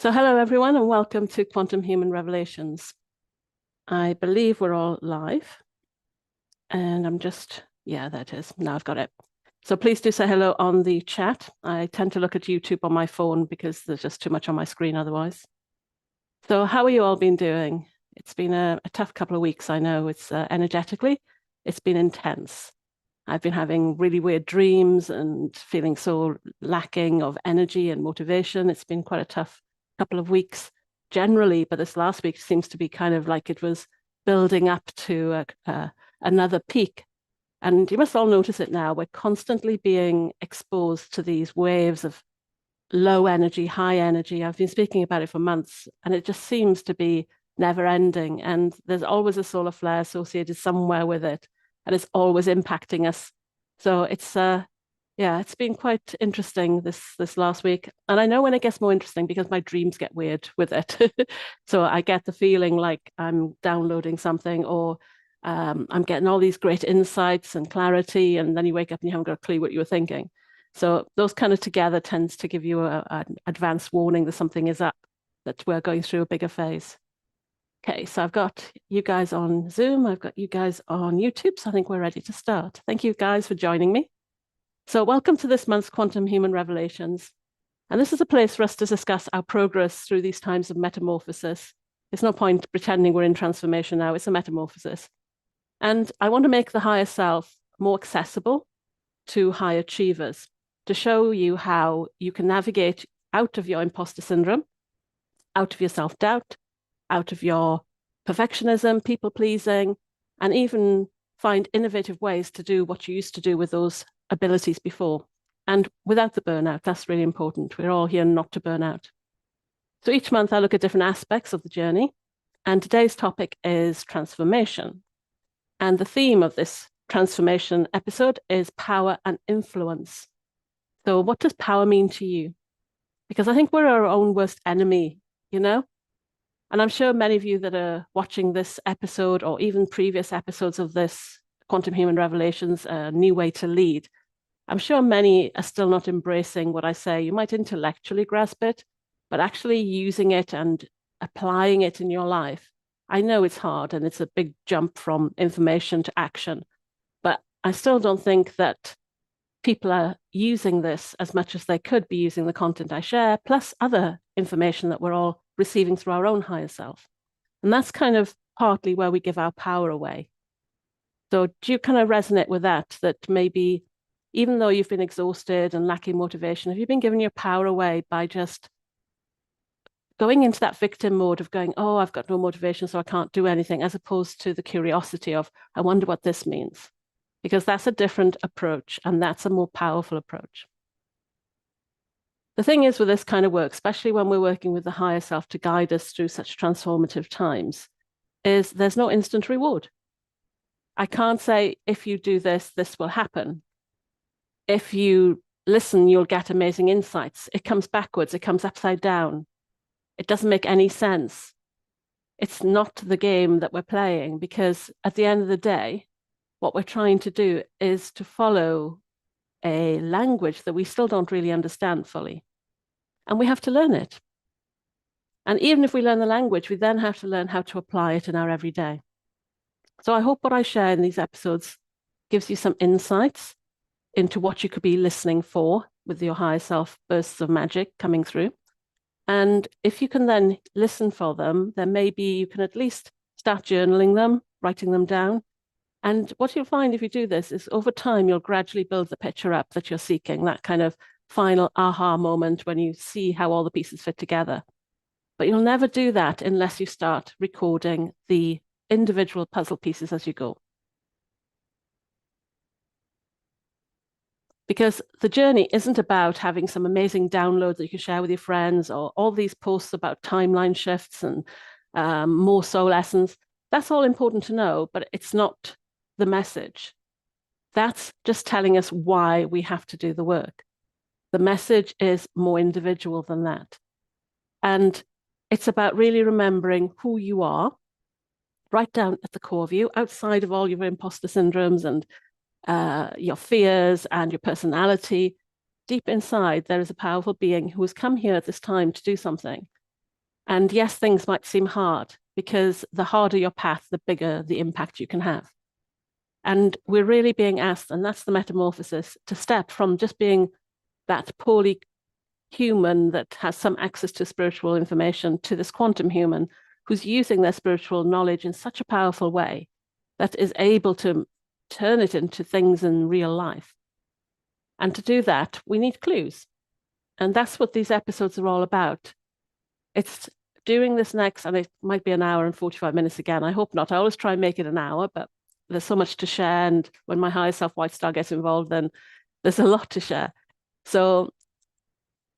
So hello everyone and welcome to Quantum Human Revelations. I believe we're all live and there it is. Now I've got it. So please do say hello on the chat. I tend to look at YouTube on my phone because there's just too much on my screen otherwise. So how are you all been doing? It's been a tough couple of weeks. I know it's energetically, it's been intense. I've been having really weird dreams and feeling so lacking of energy and motivation. It's been quite a tough couple of weeks generally, but this last week seems to be kind of like it was building up to another peak. And you must all notice it now. We're constantly being exposed to these waves of low energy, high energy. I've been speaking about it for months, and it just seems to be never ending. And there's always a solar flare associated somewhere with it, and it's always impacting us. So it's been quite interesting this last week. And I know when it gets more interesting because my dreams get weird with it. So I get the feeling like I'm downloading something or I'm getting all these great insights and clarity, and then you wake up and you haven't got a clue what you were thinking. So those kind of together tends to give you an advanced warning that something is up, that we're going through a bigger phase. Okay, so I've got you guys on Zoom, I've got you guys on YouTube, so I think we're ready to start. Thank you guys for joining me. So welcome to this month's Quantum Human Revelations. And this is a place for us to discuss our progress through these times of metamorphosis. There's no point pretending we're in transformation now, it's a metamorphosis. And I want to make the higher self more accessible to high achievers, to show you how you can navigate out of your imposter syndrome, out of your self-doubt, out of your perfectionism, people-pleasing, and even find innovative ways to do what you used to do with those abilities before. And without the burnout, that's really important. We're all here not to burn out. So each month I look at different aspects of the journey, and today's topic is transformation. And the theme of this transformation episode is power and influence. So what does power mean to you? Because I think we're our own worst enemy, you know? And I'm sure many of you that are watching this episode or even previous episodes of this Quantum Human Revelations, A New Way to Lead, I'm sure many are still not embracing what I say. You might intellectually grasp it, but actually using it and applying it in your life. I know it's hard and it's a big jump from information to action, but I still don't think that people are using this as much as they could be using the content I share, plus other information that we're all receiving through our own higher self. And that's kind of partly where we give our power away. So do you kind of resonate with that, that maybe even though you've been exhausted and lacking motivation, have you been giving your power away by just going into that victim mode of going, oh, I've got no motivation, so I can't do anything, as opposed to the curiosity of, I wonder what this means? Because that's a different approach, and that's a more powerful approach. The thing is with this kind of work, especially when we're working with the higher self to guide us through such transformative times, is there's no instant reward. I can't say, if you do this, this will happen. If you listen, you'll get amazing insights. It comes backwards, it comes upside down. It doesn't make any sense. It's not the game that we're playing, because at the end of the day, what we're trying to do is to follow a language that we still don't really understand fully. And we have to learn it. And even if we learn the language, we then have to learn how to apply it in our everyday. So I hope what I share in these episodes gives you some insights into what you could be listening for with your higher self bursts of magic coming through. And if you can then listen for them, then maybe you can at least start journaling them, writing them down. And what you'll find if you do this is over time, you'll gradually build the picture up that you're seeking, that kind of final aha moment when you see how all the pieces fit together. But you'll never do that unless you start recording the individual puzzle pieces as you go. Because the journey isn't about having some amazing download that you can share with your friends, or all these posts about timeline shifts and more soul lessons. That's all important to know, but it's not the message. That's just telling us why we have to do the work. The message is more individual than that. And it's about really remembering who you are, right down at the core of you, outside of all your imposter syndromes and your fears and your personality. Deep inside, there is a powerful being who has come here at this time to do something. And yes, things might seem hard because the harder your path, the bigger the impact you can have. And we're really being asked, and that's the metamorphosis, to step from just being that poorly human that has some access to spiritual information to this quantum human who's using their spiritual knowledge in such a powerful way that is able to turn it into things in real life. And to do that, we need clues. And that's what these episodes are all about. It's doing this next, and it might be an hour and 45 minutes again. I hope not. I always try and make it an hour, but there's so much to share. And when my higher self white star gets involved, then there's a lot to share. So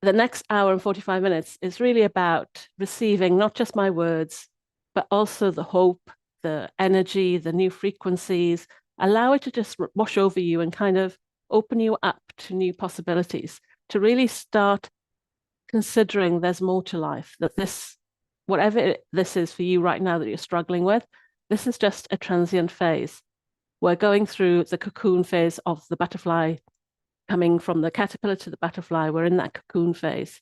the next hour and 45 minutes is really about receiving not just my words, but also the hope, the energy, the new frequencies. Allow it to just wash over you and kind of open you up to new possibilities, to really start considering there's more to life, that this, whatever this is for you right now that you're struggling with, this is just a transient phase. We're going through the cocoon phase of the butterfly, coming from the caterpillar to the butterfly. We're in that cocoon phase.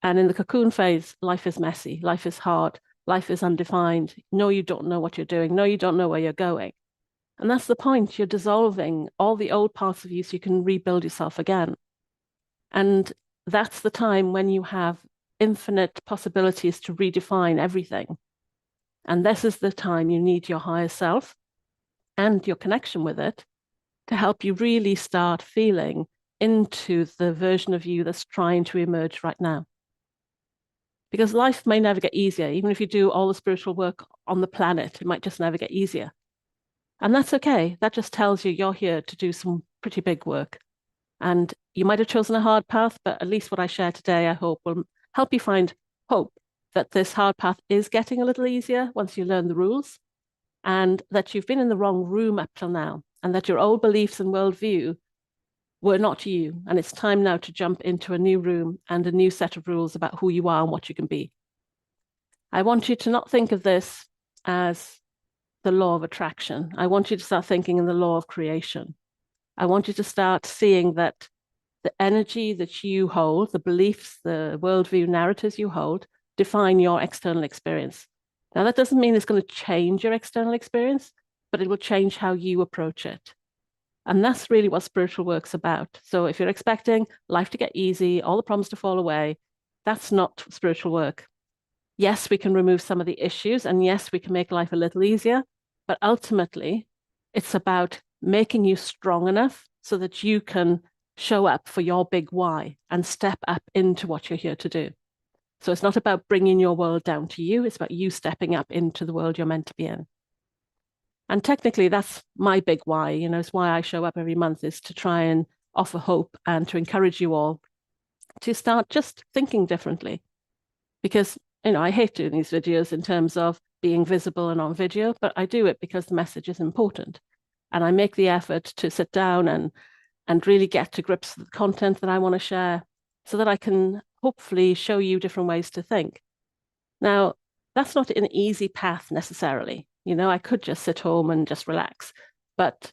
And in the cocoon phase, life is messy, life is hard, life is undefined. No, you don't know what you're doing. No, you don't know where you're going. And that's the point. You're dissolving all the old parts of you so you can rebuild yourself again. And that's the time when you have infinite possibilities to redefine everything. And this is the time you need your higher self and your connection with it to help you really start feeling into the version of you that's trying to emerge right now. Because life may never get easier. Even if you do all the spiritual work on the planet, it might just never get easier. And that's okay. That just tells you you're here to do some pretty big work. And you might have chosen a hard path, but at least what I share today, I hope, will help you find hope that this hard path is getting a little easier once you learn the rules, and that you've been in the wrong room up till now, and that your old beliefs and worldview were not you. And it's time now to jump into a new room and a new set of rules about who you are and what you can be. I want you to not think of this as the law of attraction. I want you to start thinking in the law of creation. I want you to start seeing that the energy that you hold, the beliefs, the worldview narratives you hold, define your external experience. Now, that doesn't mean it's going to change your external experience, but it will change how you approach it. And that's really what spiritual work's about. So if you're expecting life to get easy, all the problems to fall away, that's not spiritual work. Yes, we can remove some of the issues, and yes, we can make life a little easier, but ultimately, it's about making you strong enough so that you can show up for your big why and step up into what you're here to do. So it's not about bringing your world down to you. It's about you stepping up into the world you're meant to be in. And technically, that's my big why. You know, it's why I show up every month, is to try and offer hope and to encourage you all to start just thinking differently. Because, you know, I hate doing these videos in terms of being visible and on video, but I do it because the message is important. And I make the effort to sit down and really get to grips with the content that I want to share so that I can hopefully show you different ways to think. Now, that's not an easy path necessarily. You know, I could just sit home and just relax, but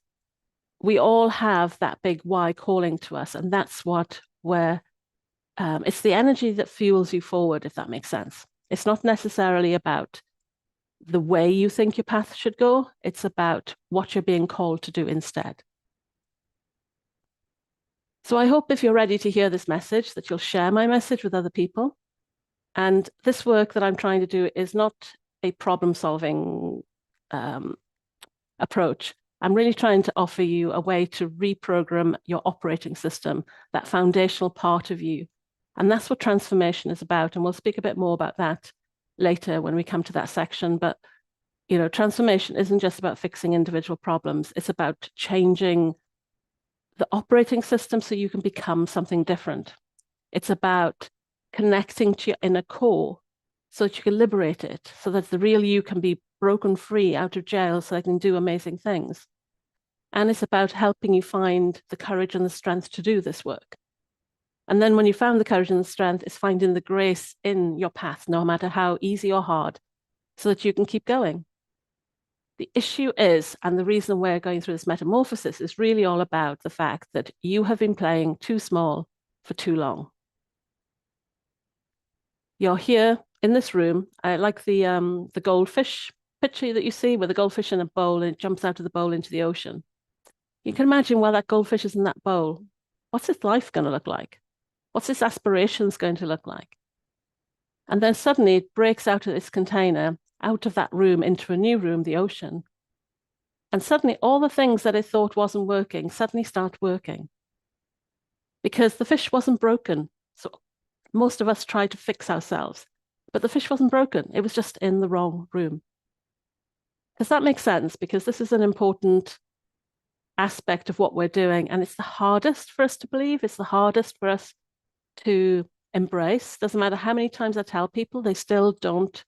we all have that big why calling to us. And that's what it's the energy that fuels you forward, if that makes sense. It's not necessarily about the way you think your path should go. It's about what you're being called to do instead. So I hope if you're ready to hear this message, that you'll share my message with other people. And this work that I'm trying to do is not a problem-solving approach. I'm really trying to offer you a way to reprogram your operating system, that foundational part of you. And that's what transformation is about. And we'll speak a bit more about that later when we come to that section. But, you know, transformation isn't just about fixing individual problems. It's about changing the operating system so you can become something different. It's about connecting to your inner core so that you can liberate it, so that the real you can be broken free out of jail so they can do amazing things. And it's about helping you find the courage and the strength to do this work. And then when you found the courage and the strength, it's finding the grace in your path, no matter how easy or hard, so that you can keep going. The issue is, and the reason we're going through this metamorphosis is really all about the fact that you have been playing too small for too long. You're here in this room, I like the goldfish picture that you see with the goldfish in a bowl and it jumps out of the bowl into the ocean. You can imagine while that goldfish is in that bowl, what's its life going to look like? What's its aspirations going to look like? And then suddenly it breaks out of its container, out of that room into a new room, the ocean. And suddenly all the things that it thought wasn't working suddenly start working because the fish wasn't broken. So most of us try to fix ourselves, but the fish wasn't broken. It was just in the wrong room. Does that make sense? Because this is an important aspect of what we're doing. And it's the hardest for us to believe. It's the hardest for us to embrace. Doesn't matter how many times I tell people, they still don't.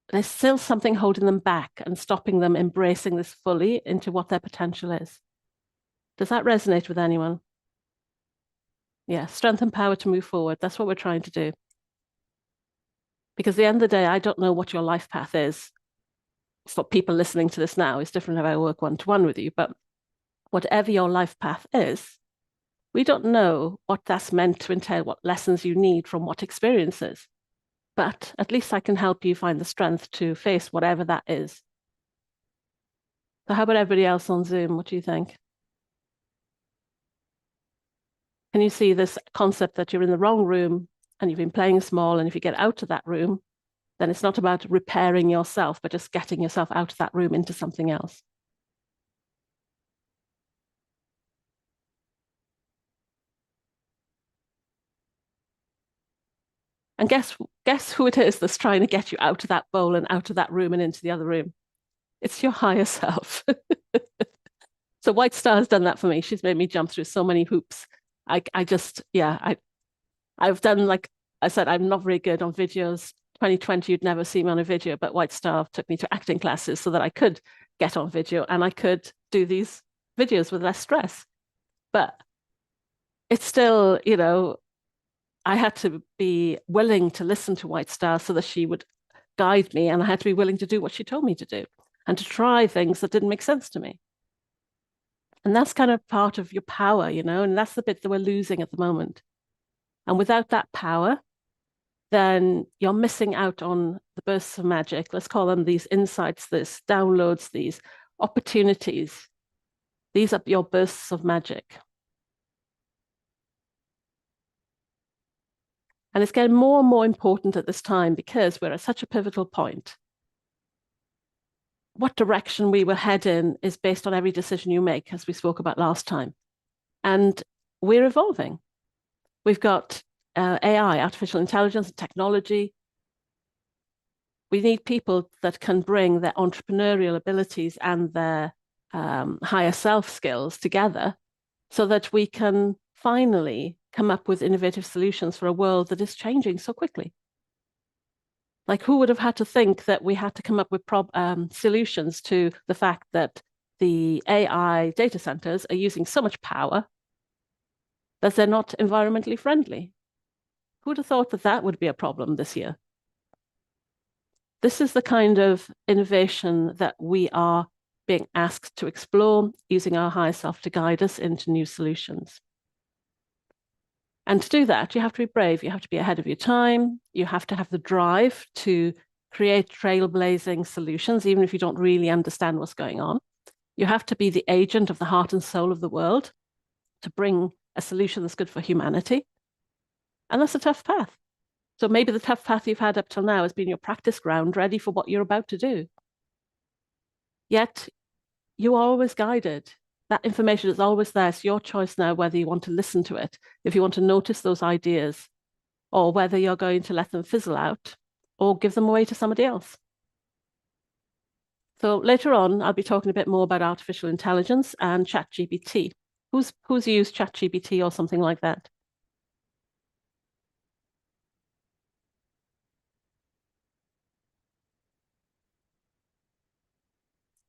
There's still something holding them back and stopping them embracing this fully into what their potential is. Does that resonate with anyone? Yeah, strength and power to move forward. That's what we're trying to do. Because at the end of the day, I don't know what your life path is. For people listening to this now, it's different if I work one-to-one with you, but whatever your life path is, we don't know what that's meant to entail, what lessons you need from what experiences. But at least I can help you find the strength to face whatever that is. So how about everybody else on Zoom? What do you think? Can you see this concept that you're in the wrong room and you've been playing small, and if you get out of that room, then it's not about repairing yourself, but just getting yourself out of that room into something else. And guess who it is that's trying to get you out of that bowl and out of that room and into the other room? It's your higher self. So White Star has done that for me. She's made me jump through so many hoops. I've done, like I said, I'm not very good on videos. 2020, you'd never see me on a video, but White Star took me to acting classes so that I could get on video and I could do these videos with less stress. But it's still, I had to be willing to listen to White Star so that she would guide me, and I had to be willing to do what she told me to do and to try things that didn't make sense to me. And that's kind of part of your power, and that's the bit that we're losing at the moment. And without that power, then you're missing out on the bursts of magic. Let's call them these insights, these downloads, these opportunities. These are your bursts of magic. And it's getting more and more important at this time because we're at such a pivotal point. What direction we will head in is based on every decision you make, as we spoke about last time. And we're evolving. We've got AI, artificial intelligence, technology. We need people that can bring their entrepreneurial abilities and their higher self skills together so that we can finally come up with innovative solutions for a world that is changing so quickly. Like, who would have had to think that we had to come up with solutions to the fact that the AI data centers are using so much power that they're not environmentally friendly? Who would have thought that that would be a problem this year? This is the kind of innovation that we are being asked to explore, using our higher self to guide us into new solutions. And to do that, you have to be brave. You have to be ahead of your time. You have to have the drive to create trailblazing solutions, even if you don't really understand what's going on. You have to be the agent of the heart and soul of the world to bring a solution that's good for humanity. And that's a tough path. So maybe the tough path you've had up till now has been your practice ground, ready for what you're about to do. Yet you are always guided. That information is always there. It's your choice now whether you want to listen to it, if you want to notice those ideas, or whether you're going to let them fizzle out or give them away to somebody else. So later on, I'll be talking a bit more about artificial intelligence and Chat-GPT. Who's used Chat-GPT or something like that?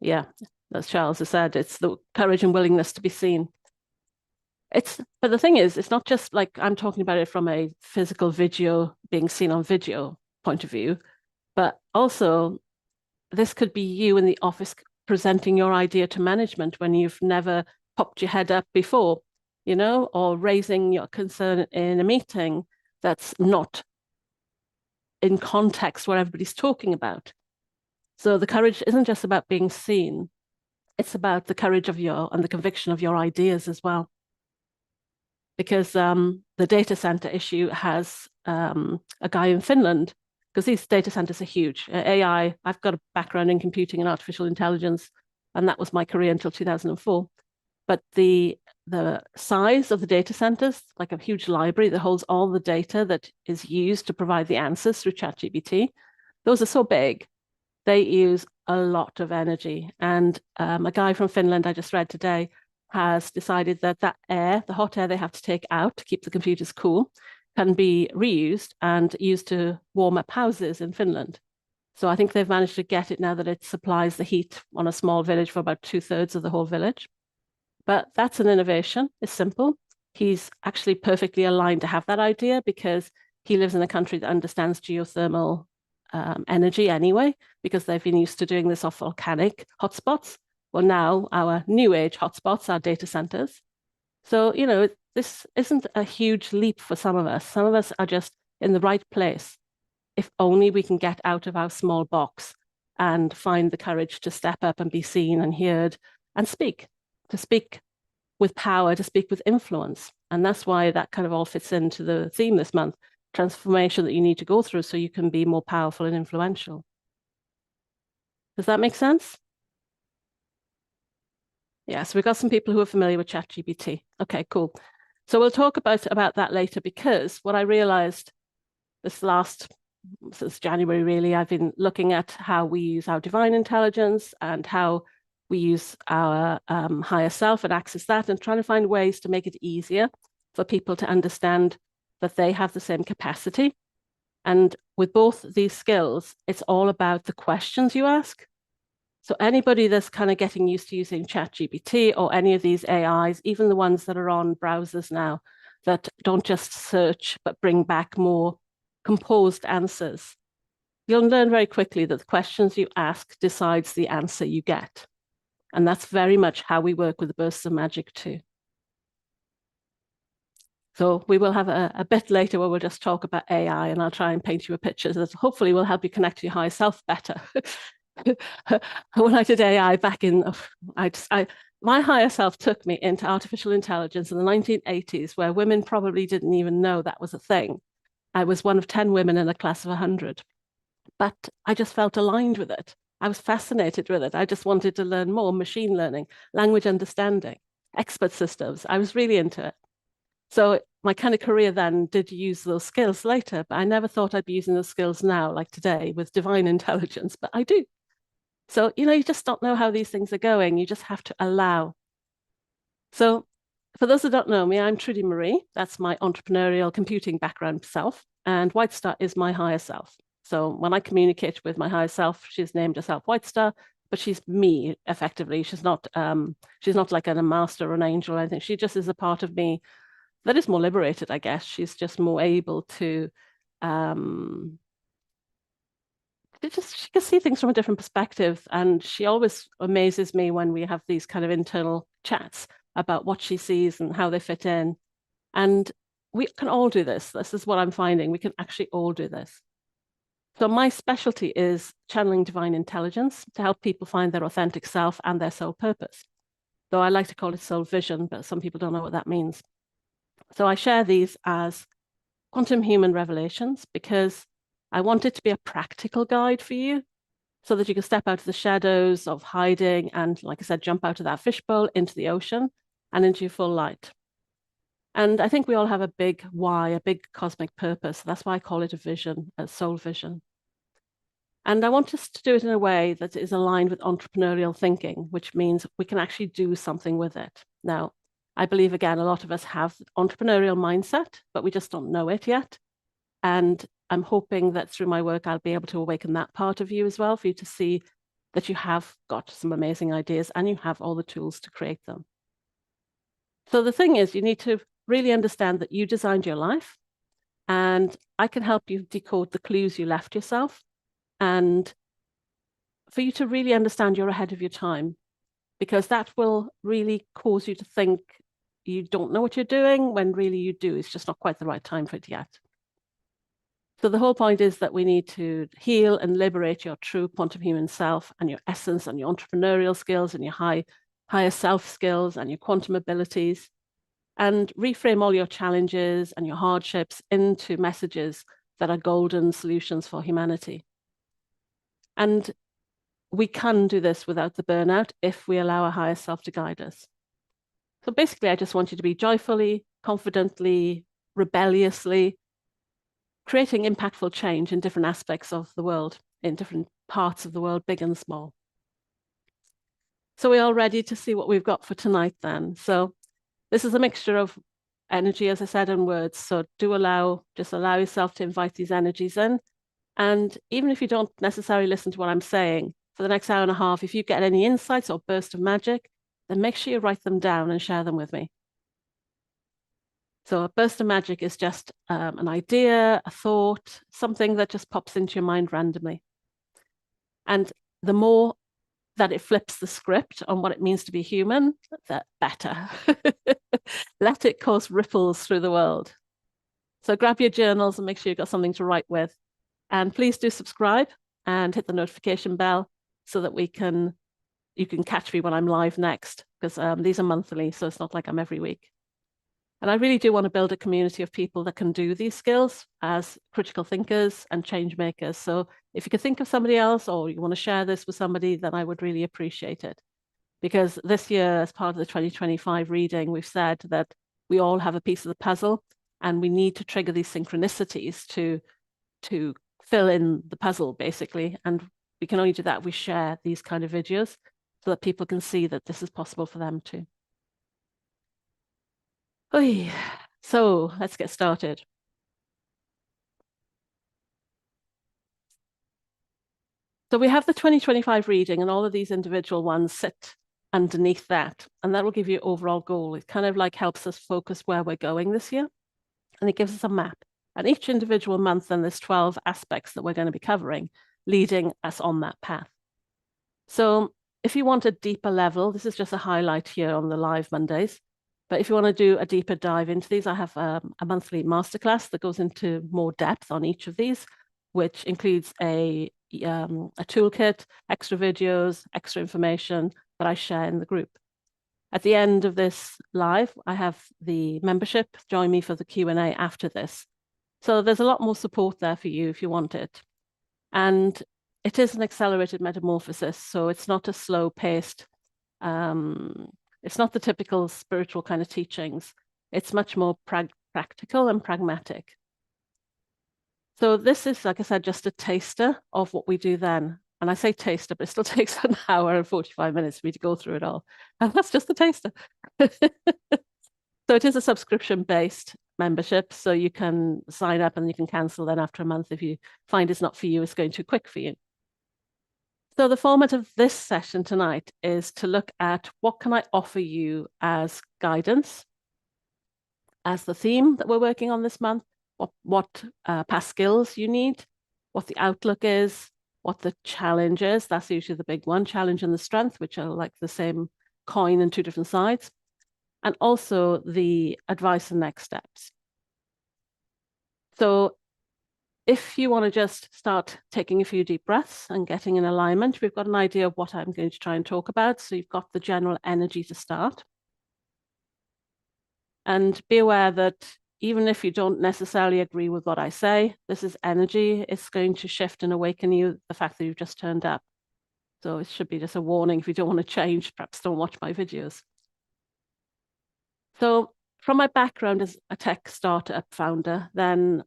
Yeah, as Charles has said, it's the courage and willingness to be seen. But the thing is, it's not just like I'm talking about it from a physical video, being seen on video point of view, but also this could be you in the office presenting your idea to management when you've never popped your head up before, or raising your concern in a meeting that's not in context what everybody's talking about. So the courage isn't just about being seen, it's about the courage of and the conviction of your ideas as well. Because the data center issue has a guy in Finland, because these data centers are huge. AI, I've got a background in computing and artificial intelligence, and that was my career until 2004. But the size of the data centers, like a huge library that holds all the data that is used to provide the answers through Chat-GPT, those are so big, they use a lot of energy. And a guy from Finland I just read today has decided that air, the hot air they have to take out to keep the computers cool, can be reused and used to warm up houses in Finland. So I think they've managed to get it now that it supplies the heat on a small village for about 2/3 of the whole village. But that's an innovation. It's simple. He's actually perfectly aligned to have that idea because he lives in a country that understands geothermal energy anyway, because they've been used to doing this off volcanic hotspots. Well, now our new age hotspots are data centers. So, you know, this isn't a huge leap for some of us. Some of us are just in the right place. If only we can get out of our small box and find the courage to step up and be seen and heard and to speak with power, to speak with influence. And that's why that kind of all fits into the theme this month, transformation that you need to go through so you can be more powerful and influential. Does that make sense? Yeah, so we've got some people who are familiar with Chat-GPT. Okay, cool. So we'll talk about that later, because what I realized since January, really, I've been looking at how we use our divine intelligence and how we use our higher self and access that, and trying to find ways to make it easier for people to understand that they have the same capacity. And with both these skills, it's all about the questions you ask. So anybody that's kind of getting used to using Chat-GPT or any of these AIs, even the ones that are on browsers now, that don't just search, but bring back more composed answers, you'll learn very quickly that the questions you ask decides the answer you get. And that's very much how we work with the bursts of magic too. So we will have a bit later where we'll just talk about AI, and I'll try and paint you a picture that hopefully will help you connect to your higher self better. When I did AI back in, my higher self took me into artificial intelligence in the 1980s, where women probably didn't even know that was a thing. I was one of 10 women in a class of 100, but I just felt aligned with it. I was fascinated with it. I just wanted to learn more machine learning, language understanding, expert systems. I was really into it. So my kind of career then did use those skills later, but I never thought I'd be using those skills now, like today, with divine intelligence, but I do. So, you know, you just don't know how these things are going. You just have to allow. So for those who don't know me, I'm Trudy Marie. That's my entrepreneurial computing background self. And White Star is my higher self. So when I communicate with my higher self, she's named herself White Star, but she's me effectively. She's not like a master or an angel or anything. She just is a part of me that is more liberated, I guess. She's just more able to she can see things from a different perspective. And she always amazes me when we have these kind of internal chats about what she sees and how they fit in. And we can all do this. This is what I'm finding. We can actually all do this. So my specialty is channeling divine intelligence to help people find their authentic self and their soul purpose. Though I like to call it soul vision, but some people don't know what that means. So I share these as quantum human revelations because I want it to be a practical guide for you so that you can step out of the shadows of hiding and, like I said, jump out of that fishbowl into the ocean and into your full light. And I think we all have a big why, a big cosmic purpose. That's why I call it a vision, a soul vision. And I want us to do it in a way that is aligned with entrepreneurial thinking, which means we can actually do something with it. Now, I believe, again, a lot of us have entrepreneurial mindset, but we just don't know it yet. And I'm hoping that through my work, I'll be able to awaken that part of you as well, for you to see that you have got some amazing ideas and you have all the tools to create them. So the thing is, you need to really understand that you designed your life, and I can help you decode the clues you left yourself, and for you to really understand you're ahead of your time, because that will really cause you to think you don't know what you're doing when really you do. It's just not quite the right time for it yet. So the whole point is that we need to heal and liberate your true quantum human self and your essence and your entrepreneurial skills and your higher self skills and your quantum abilities, and reframe all your challenges and your hardships into messages that are golden solutions for humanity. And we can do this without the burnout if we allow our higher self to guide us. So basically, I just want you to be joyfully, confidently, rebelliously, creating impactful change in different aspects of the world, in different parts of the world, big and small. So we're all ready to see what we've got for tonight then. So this is a mixture of energy, as I said, and words. So just allow yourself to invite these energies in. And even if you don't necessarily listen to what I'm saying, for the next hour and a half, if you get any insights or burst of magic, then make sure you write them down and share them with me. So a burst of magic is just an idea, a thought, something that just pops into your mind randomly. And the more that it flips the script on what it means to be human, the better. Let it cause ripples through the world. So grab your journals and make sure you've got something to write with. And please do subscribe and hit the notification bell so that you can catch me when I'm live next, because these are monthly, so it's not like I'm every week. And I really do want to build a community of people that can do these skills as critical thinkers and change makers. So if you could think of somebody else or you want to share this with somebody, then I would really appreciate it. Because this year, as part of the 2025 reading, we've said that we all have a piece of the puzzle and we need to trigger these synchronicities to fill in the puzzle, basically. And we can only do that if we share these kind of videos so that people can see that this is possible for them too. So let's get started. So we have the 2025 reading and all of these individual ones sit underneath that, and that will give you overall goal. It kind of like helps us focus where we're going this year, and it gives us a map. And each individual month, then there's 12 aspects that we're going to be covering, leading us on that path. So if you want a deeper level, this is just a highlight here on the live Mondays. But if you want to do a deeper dive into these, I have a monthly masterclass that goes into more depth on each of these, which includes a toolkit, extra videos, extra information that I share in the group. At the end of this live, I have the membership. Join me for the Q&A after this. So there's a lot more support there for you if you want it. And it is an accelerated metamorphosis, so it's not a slow-paced, it's not the typical spiritual kind of teachings. It's much more practical and pragmatic. So this is, like I said, just a taster of what we do then. And I say taster, but it still takes an hour and 45 minutes for me to go through it all. And that's just the taster. So it is a subscription-based membership. So you can sign up and you can cancel then after a month if you find it's not for you, it's going too quick for you. So the format of this session tonight is to look at what can I offer you as guidance, as the theme that we're working on this month, what past skills you need, what the outlook is, what the challenge is. That's usually the big one, challenge and the strength, which are like the same coin and two different sides, and also the advice and next steps. So if you want to just start taking a few deep breaths and getting in alignment, we've got an idea of what I'm going to try and talk about. So you've got the general energy to start. And be aware that even if you don't necessarily agree with what I say, this is energy. It's going to shift and awaken you, the fact that you've just turned up. So it should be just a warning. If you don't want to change, perhaps don't watch my videos. So from my background as a tech startup founder, then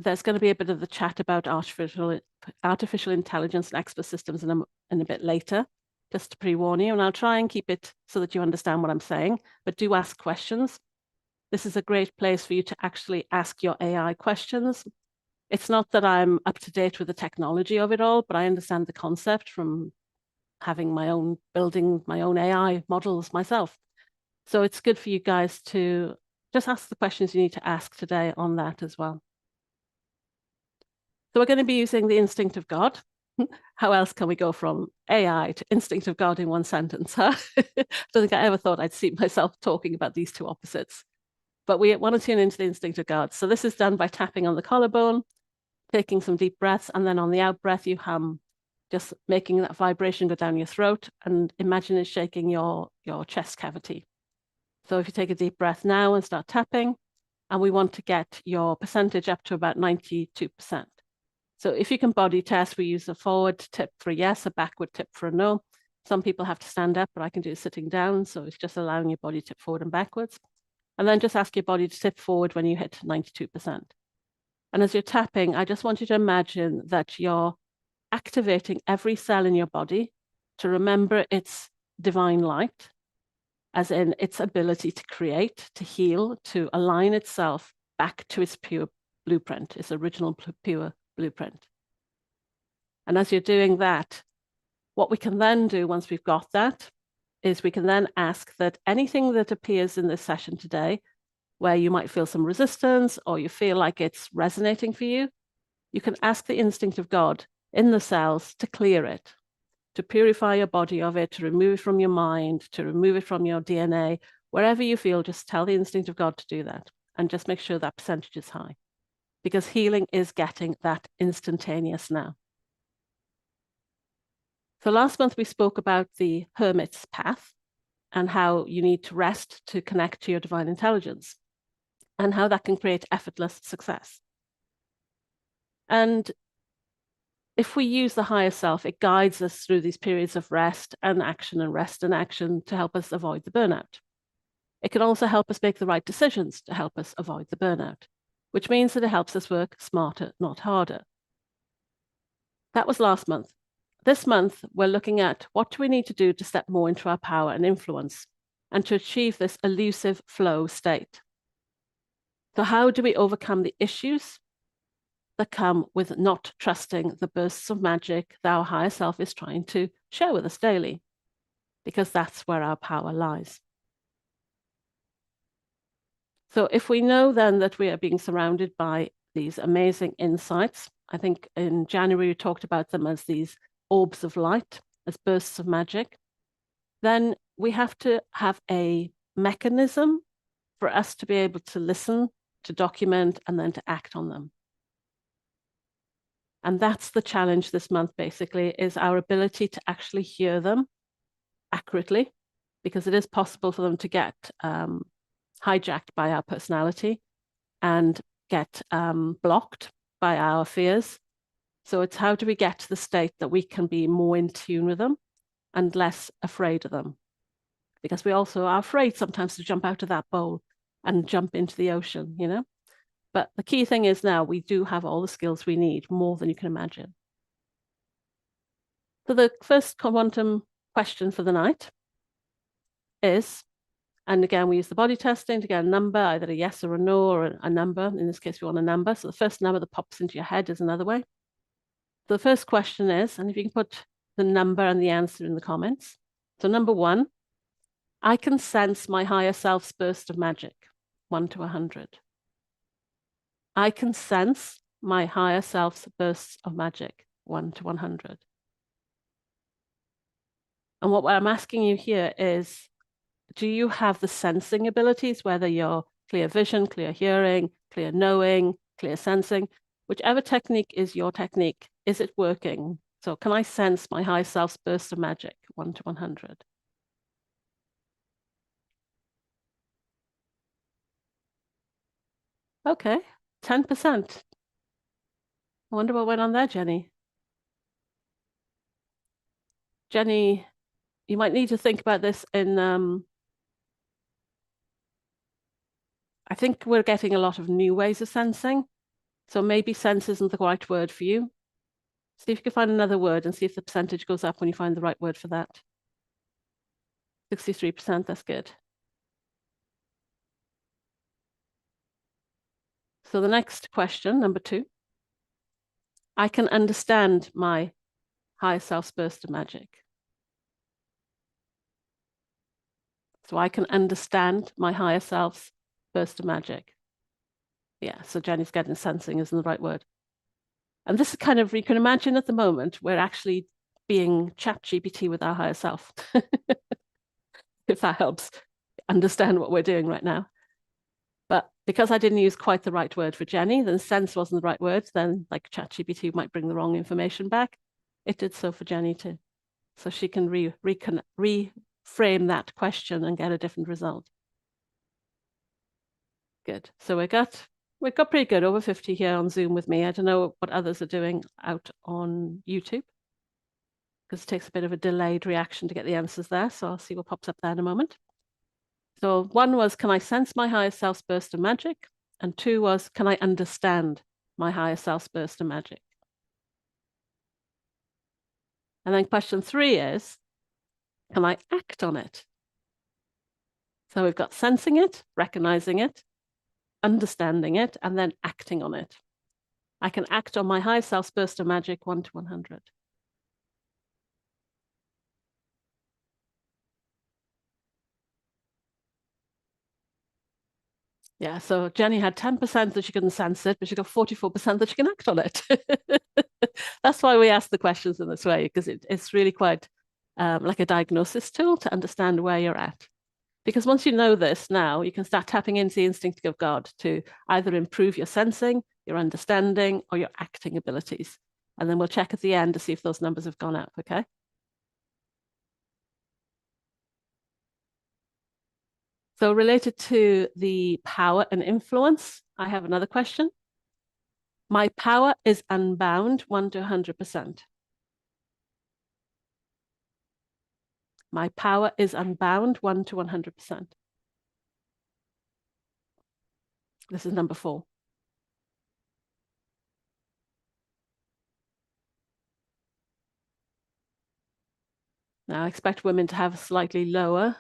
there's going to be a bit of the chat about artificial intelligence and expert systems in a bit later, just to pre-warn you. And I'll try and keep it so that you understand what I'm saying, but do ask questions. This is a great place for you to actually ask your AI questions. It's not that I'm up to date with the technology of it all, but I understand the concept from building my own AI models myself. So it's good for you guys to just ask the questions you need to ask today on that as well. So we're going to be using the instinct of God. How else can we go from AI to instinct of God in one sentence? Huh? I don't think I ever thought I'd see myself talking about these two opposites. But we want to tune into the instinct of God. So this is done by tapping on the collarbone taking some deep breaths, and then on the out breath, you hum, just making that vibration go down your throat, and imagine it shaking your chest cavity. So if you take a deep breath now and start tapping, and we want to get your percentage up to about 92%. So if you can body test, we use a forward tip for a yes, a backward tip for a no. Some people have to stand up, but I can do it sitting down. So it's just allowing your body to tip forward and backwards. And then just ask your body to tip forward when you hit 92%. And as you're tapping, I just want you to imagine that you're activating every cell in your body to remember its divine light, as in its ability to create, to heal, to align itself back to its pure blueprint, its original pure blueprint. And as you're doing that, what we can then do once we've got that is we can then ask that anything that appears in this session today, where you might feel some resistance or you feel like it's resonating for you, you can ask the instinct of God in the cells to clear it, to purify your body of it, to remove it from your mind, to remove it from your DNA. Wherever you feel, just tell the instinct of God to do that, and just make sure that percentage is high, because healing is getting that instantaneous now. So last month we spoke about the hermit's path and how you need to rest to connect to your divine intelligence, and how that can create effortless success. And if we use the higher self, it guides us through these periods of rest and action to help us avoid the burnout. It can also help us make the right decisions to help us avoid the burnout, which means that it helps us work smarter, not harder. That was last month. This month, we're looking at what do we need to do to step more into our power and influence and to achieve this elusive flow state. So how do we overcome the issues that come with not trusting the bursts of magic that our higher self is trying to share with us daily? Because that's where our power lies. So if we know then that we are being surrounded by these amazing insights, I think in January we talked about them as these orbs of light, as bursts of magic, then we have to have a mechanism for us to be able to listen, to document, and then to act on them. And that's the challenge this month, basically, is our ability to actually hear them accurately, because it is possible for them to get hijacked by our personality and get blocked by our fears. So it's how do we get to the state that we can be more in tune with them and less afraid of them? Because we also are afraid sometimes to jump out of that bowl and jump into the ocean, you know? But the key thing is now we do have all the skills we need, more than you can imagine. So the first quantum question for the night is, and again, we use the body testing to get a number, either a yes or a no or a number. In this case, we want a number. So the first number that pops into your head is another way. So the first question is, and if you can put the number and the answer in the comments. So number 1, I can sense my higher self's burst of magic, 1 to 100. I can sense my higher self's bursts of magic, 1 to 100. And what I'm asking you here is, do you have the sensing abilities, whether you're clear vision, clear hearing, clear knowing, clear sensing, whichever technique is your technique, is it working? So can I sense my higher self's burst of magic, 1 to 100? Okay, 10%. I wonder what went on there, Jenny. Jenny, you might need to think about this in, I think we're getting a lot of new ways of sensing. So maybe sense isn't the right word for you. See if you can find another word and see if the percentage goes up when you find the right word for that. 63%, that's good. So the next question, number 2. I can understand my higher self's burst of magic. So I can understand my higher self's burst of magic. Yeah, so Jenny's getting sensing isn't the right word. And this is kind of, you can imagine at the moment, we're actually being Chat-GPT with our higher self, if that helps understand what we're doing right now. But because I didn't use quite the right word for Jenny, then sense wasn't the right word, then like ChatGPT might bring the wrong information back. It did so for Jenny too. So she can reframe that question and get a different result. Good. So we've got pretty good, over 50 here on Zoom with me. I don't know what others are doing out on YouTube, because it takes a bit of a delayed reaction to get the answers there. So I'll see what pops up there in a moment. So one was, can I sense my higher self's burst of magic? And two was, can I understand my higher self's burst of magic? And then question three is, can I act on it? So we've got sensing it, recognizing it, understanding it, and then acting on it. I can act on my higher self's burst of magic 1 to 100. Yeah, so Jenny had 10% that she couldn't sense it, but she got 44% that she can act on it. That's why we ask the questions in this way, because it's really quite like a diagnosis tool to understand where you're at. Because once you know this now, you can start tapping into the instinct of God to either improve your sensing, your understanding, or your acting abilities. And then we'll check at the end to see if those numbers have gone up, okay? So related to the power and influence, I have another question. My power is unbound 1 to 100%. My power is unbound 1 to 100%. This is number 4. Now, I expect women to have slightly lower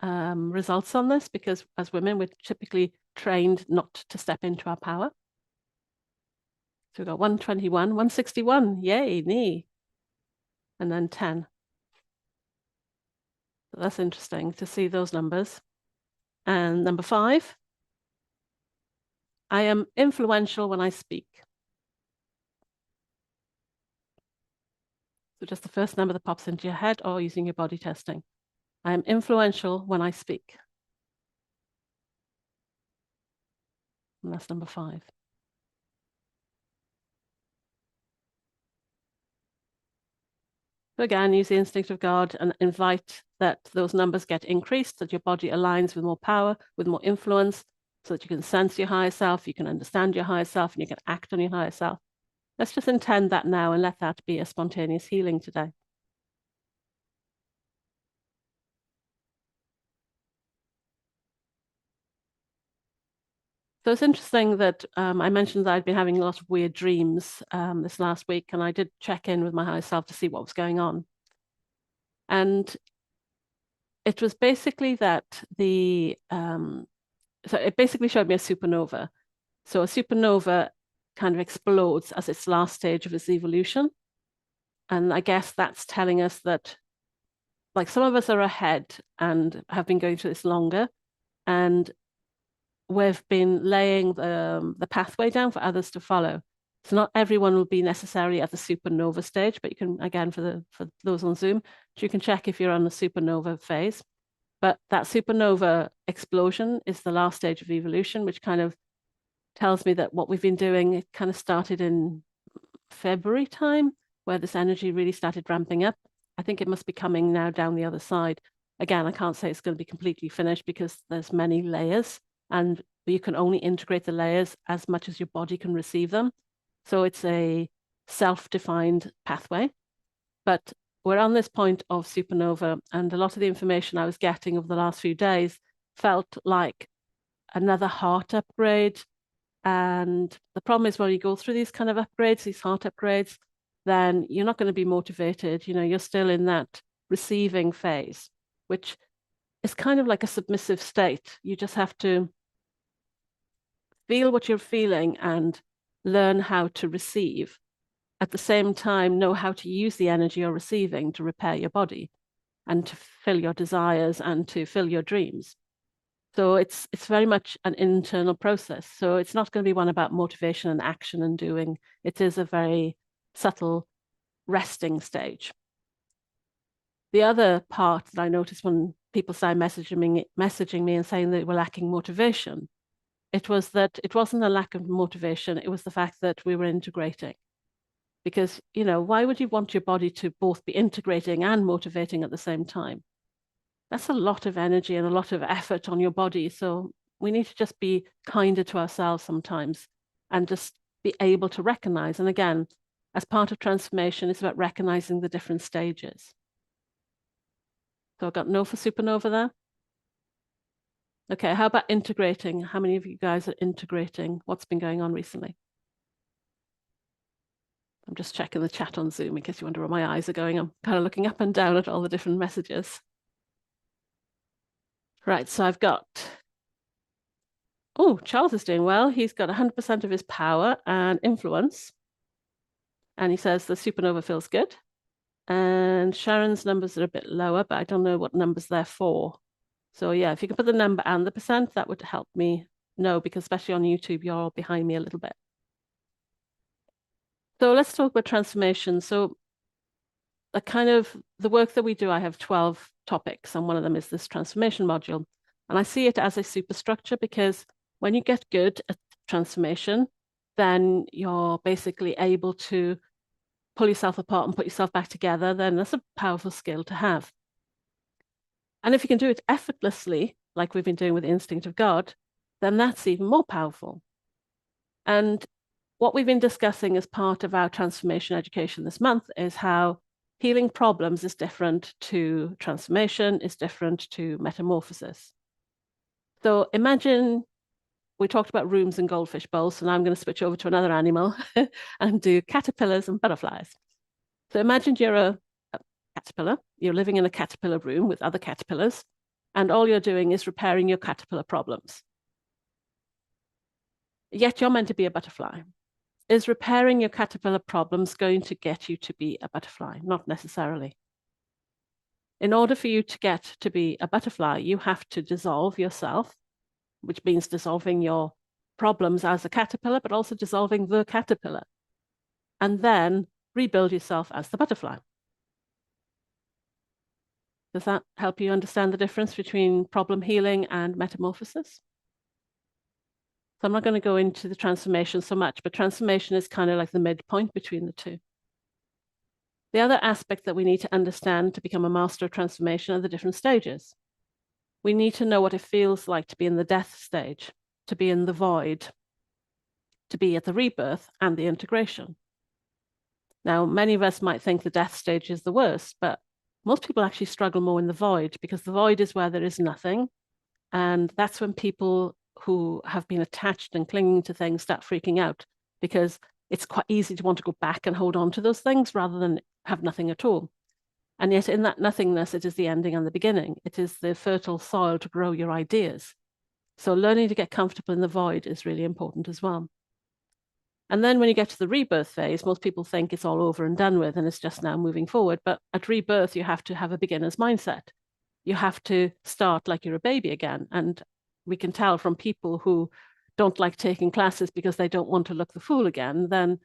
results on this, because as women, we're typically trained not to step into our power. So we've got 121, 161, yay, knee, and then 10. So that's interesting to see those numbers. And number 5, I am influential when I speak. So just the first number that pops into your head, or using your body testing. I am influential when I speak. And that's number 5. So again, use the instinct of God and invite that those numbers get increased, that your body aligns with more power, with more influence, so that you can sense your higher self, you can understand your higher self, and you can act on your higher self. Let's just intend that now and let that be a spontaneous healing today. So it's interesting that I mentioned that I'd been having a lot of weird dreams this last week, and I did check in with my higher self to see what was going on. And it was basically that so it basically showed me a supernova. So a supernova kind of explodes as its last stage of its evolution. And I guess that's telling us that, like, some of us are ahead and have been going through this longer, and we've been laying the pathway down for others to follow. So not everyone will be necessarily at the supernova stage, but you can, again, for those on Zoom, you can check if you're on the supernova phase. But that supernova explosion is the last stage of evolution, which kind of tells me that what we've been doing, it kind of started in February time, where this energy really started ramping up. I think it must be coming now down the other side. Again, I can't say it's going to be completely finished, because there's many layers, and you can only integrate the layers as much as your body can receive them. So it's a self-defined pathway. But we're on this point of supernova, and a lot of the information I was getting over the last few days felt like another heart upgrade. And the problem is, when you go through these kind of upgrades, these heart upgrades, then you're not going to be motivated. You know, you're still in that receiving phase, which is kind of like a submissive state. You just have to feel what you're feeling and learn how to receive. At the same time, know how to use the energy you're receiving to repair your body and to fill your desires and to fill your dreams. So it's very much an internal process. So it's not going to be one about motivation and action and doing. It is a very subtle resting stage. The other part that I noticed when people started messaging me and saying they were lacking motivation It was that it wasn't a lack of motivation. It was the fact that we were integrating. Because, you know, why would you want your body to both be integrating and motivating at the same time? That's a lot of energy and a lot of effort on your body. So we need to just be kinder to ourselves sometimes and just be able to recognize. And again, as part of transformation, it's about recognizing the different stages. So I've got no for supernova there. Okay, how about integrating? How many of you guys are integrating? What's been going on recently? I'm just checking the chat on Zoom in case you wonder where my eyes are going. I'm kind of looking up and down at all the different messages. Right, so I've got, oh, Charles is doing well. He's got 100% of his power and influence. And he says the supernova feels good. And Sharon's numbers are a bit lower, but I don't know what numbers they're for. So yeah, if you can put the number and the percent, that would help me know, because especially on YouTube, you're all behind me a little bit. So let's talk about transformation. So the work that we do, I have 12 topics, and one of them is this transformation module. And I see it as a superstructure, because when you get good at transformation, then you're basically able to pull yourself apart and put yourself back together. Then that's a powerful skill to have. And if you can do it effortlessly, like we've been doing with the Instinct of God, then that's even more powerful. And what we've been discussing as part of our transformation education this month is how healing problems is different to transformation, is different to metamorphosis. So imagine we talked about rooms and goldfish bowls, so now I'm going to switch over to another animal and do caterpillars and butterflies. So imagine you're a caterpillar, you're living in a caterpillar room with other caterpillars, and all you're doing is repairing your caterpillar problems. Yet you're meant to be a butterfly. Is repairing your caterpillar problems going to get you to be a butterfly? Not necessarily. In order for you to get to be a butterfly, you have to dissolve yourself, which means dissolving your problems as a caterpillar, but also dissolving the caterpillar, and then rebuild yourself as the butterfly. Does that help you understand the difference between problem healing and metamorphosis? So I'm not going to go into the transformation so much, but transformation is kind of like the midpoint between the two. The other aspect that we need to understand to become a master of transformation are the different stages. We need to know what it feels like to be in the death stage, to be in the void, to be at the rebirth and the integration. Now, many of us might think the death stage is the worst, but most people actually struggle more in the void, because the void is where there is nothing. And that's when people who have been attached and clinging to things start freaking out, because it's quite easy to want to go back and hold on to those things rather than have nothing at all. And yet in that nothingness, it is the ending and the beginning. It is the fertile soil to grow your ideas. So learning to get comfortable in the void is really important as well. And then when you get to the rebirth phase, most people think it's all over and done with, and it's just now moving forward. But at rebirth, you have to have a beginner's mindset. You have to start like you're a baby again. And we can tell from people who don't like taking classes because they don't want to look the fool again, then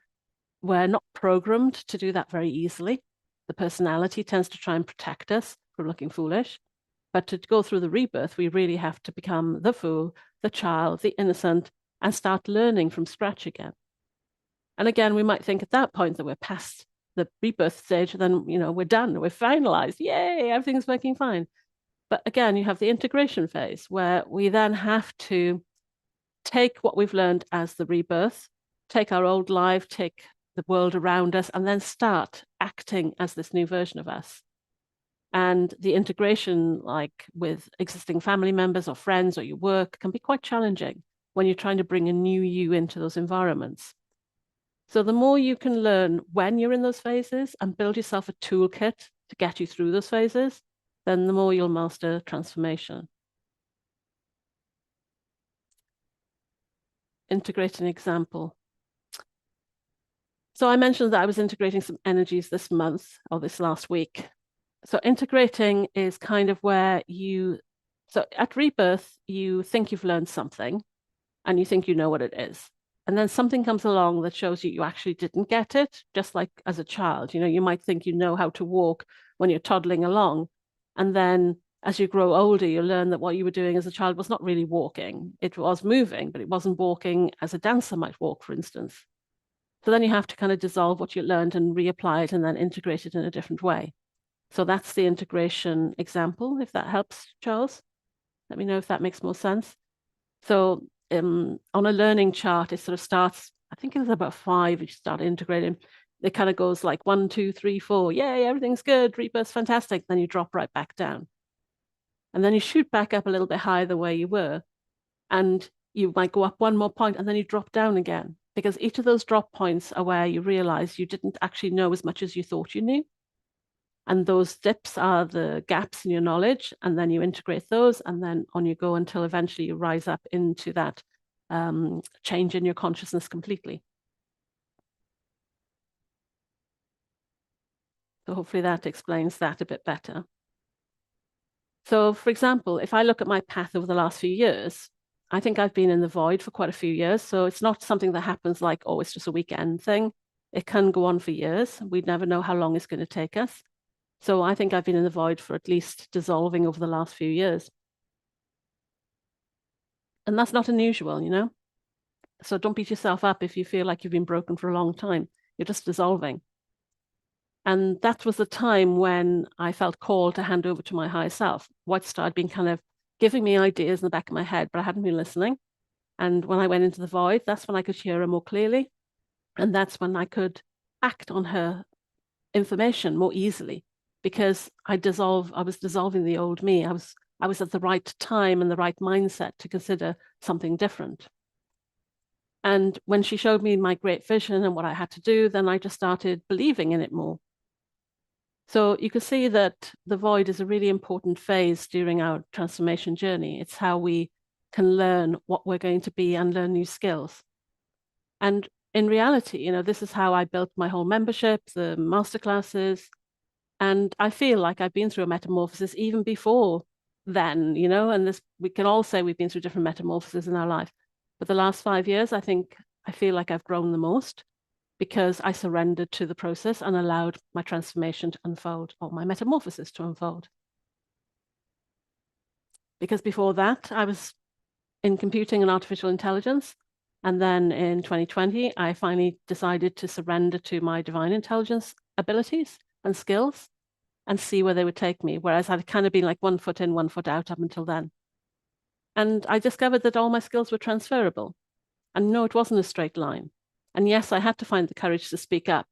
we're not programmed to do that very easily. The personality tends to try and protect us from looking foolish. But to go through the rebirth, we really have to become the fool, the child, the innocent, and start learning from scratch again. And again, we might think at that point that we're past the rebirth stage, then, you know, we're done, we're finalized, yay, everything's working fine. But again, you have the integration phase, where we then have to take what we've learned as the rebirth, take our old life, take the world around us, and then start acting as this new version of us. And the integration, like with existing family members or friends or your work, can be quite challenging when you're trying to bring a new you into those environments. So the more you can learn when you're in those phases and build yourself a toolkit to get you through those phases, then the more you'll master transformation. Integrate an example. So I mentioned that I was integrating some energies this month or this last week. So integrating is kind of where so at rebirth, you think you've learned something and you think you know what it is. And then something comes along that shows you actually didn't get it, just like as a child. You know, you might think you know how to walk when you're toddling along. And then as you grow older, you learn that what you were doing as a child was not really walking. It was moving, but it wasn't walking as a dancer might walk, for instance. So then you have to kind of dissolve what you learned and reapply it and then integrate it in a different way. So that's the integration example, if that helps, Charles. Let me know if that makes more sense. So on a learning chart, it sort of starts, I think it's about 5, you start integrating. It kind of goes like 1, 2, 3, 4. Yay, everything's good. Rebirth's fantastic. Then you drop right back down. And then you shoot back up a little bit higher than where you were. And you might go up one more point and then you drop down again, because each of those drop points are where you realize you didn't actually know as much as you thought you knew. And those dips are the gaps in your knowledge, and then you integrate those, and then on you go until eventually you rise up into that change in your consciousness completely. So hopefully that explains that a bit better. So for example, if I look at my path over the last few years, I think I've been in the void for quite a few years. So it's not something that happens like, oh, it's just a weekend thing. It can go on for years. We'd never know how long it's going to take us. So I think I've been in the void for at least dissolving over the last few years. And that's not unusual, you know? So don't beat yourself up if you feel like you've been broken for a long time. You're just dissolving. And that was the time when I felt called to hand over to my higher self. White Star had been kind of giving me ideas in the back of my head, but I hadn't been listening. And when I went into the void, that's when I could hear her more clearly. And that's when I could act on her information more easily, because I was dissolving the old me. I was at the right time and the right mindset to consider something different. And when she showed me my great vision and what I had to do, then I just started believing in it more. So you can see that the void is a really important phase during our transformation journey. It's how we can learn what we're going to be and learn new skills. And in reality, you know, this is how I built my whole membership, the masterclasses. And I feel like I've been through a metamorphosis even before then, you know, and we can all say we've been through different metamorphoses in our life. But the last 5 years, I feel like I've grown the most, because I surrendered to the process and allowed my transformation to unfold, or my metamorphosis to unfold. Because before that, I was in computing and artificial intelligence. And then in 2020, I finally decided to surrender to my divine intelligence abilities and skills and see where they would take me. Whereas I'd kind of been like 1 foot in, 1 foot out up until then. And I discovered that all my skills were transferable. And no, it wasn't a straight line. And yes, I had to find the courage to speak up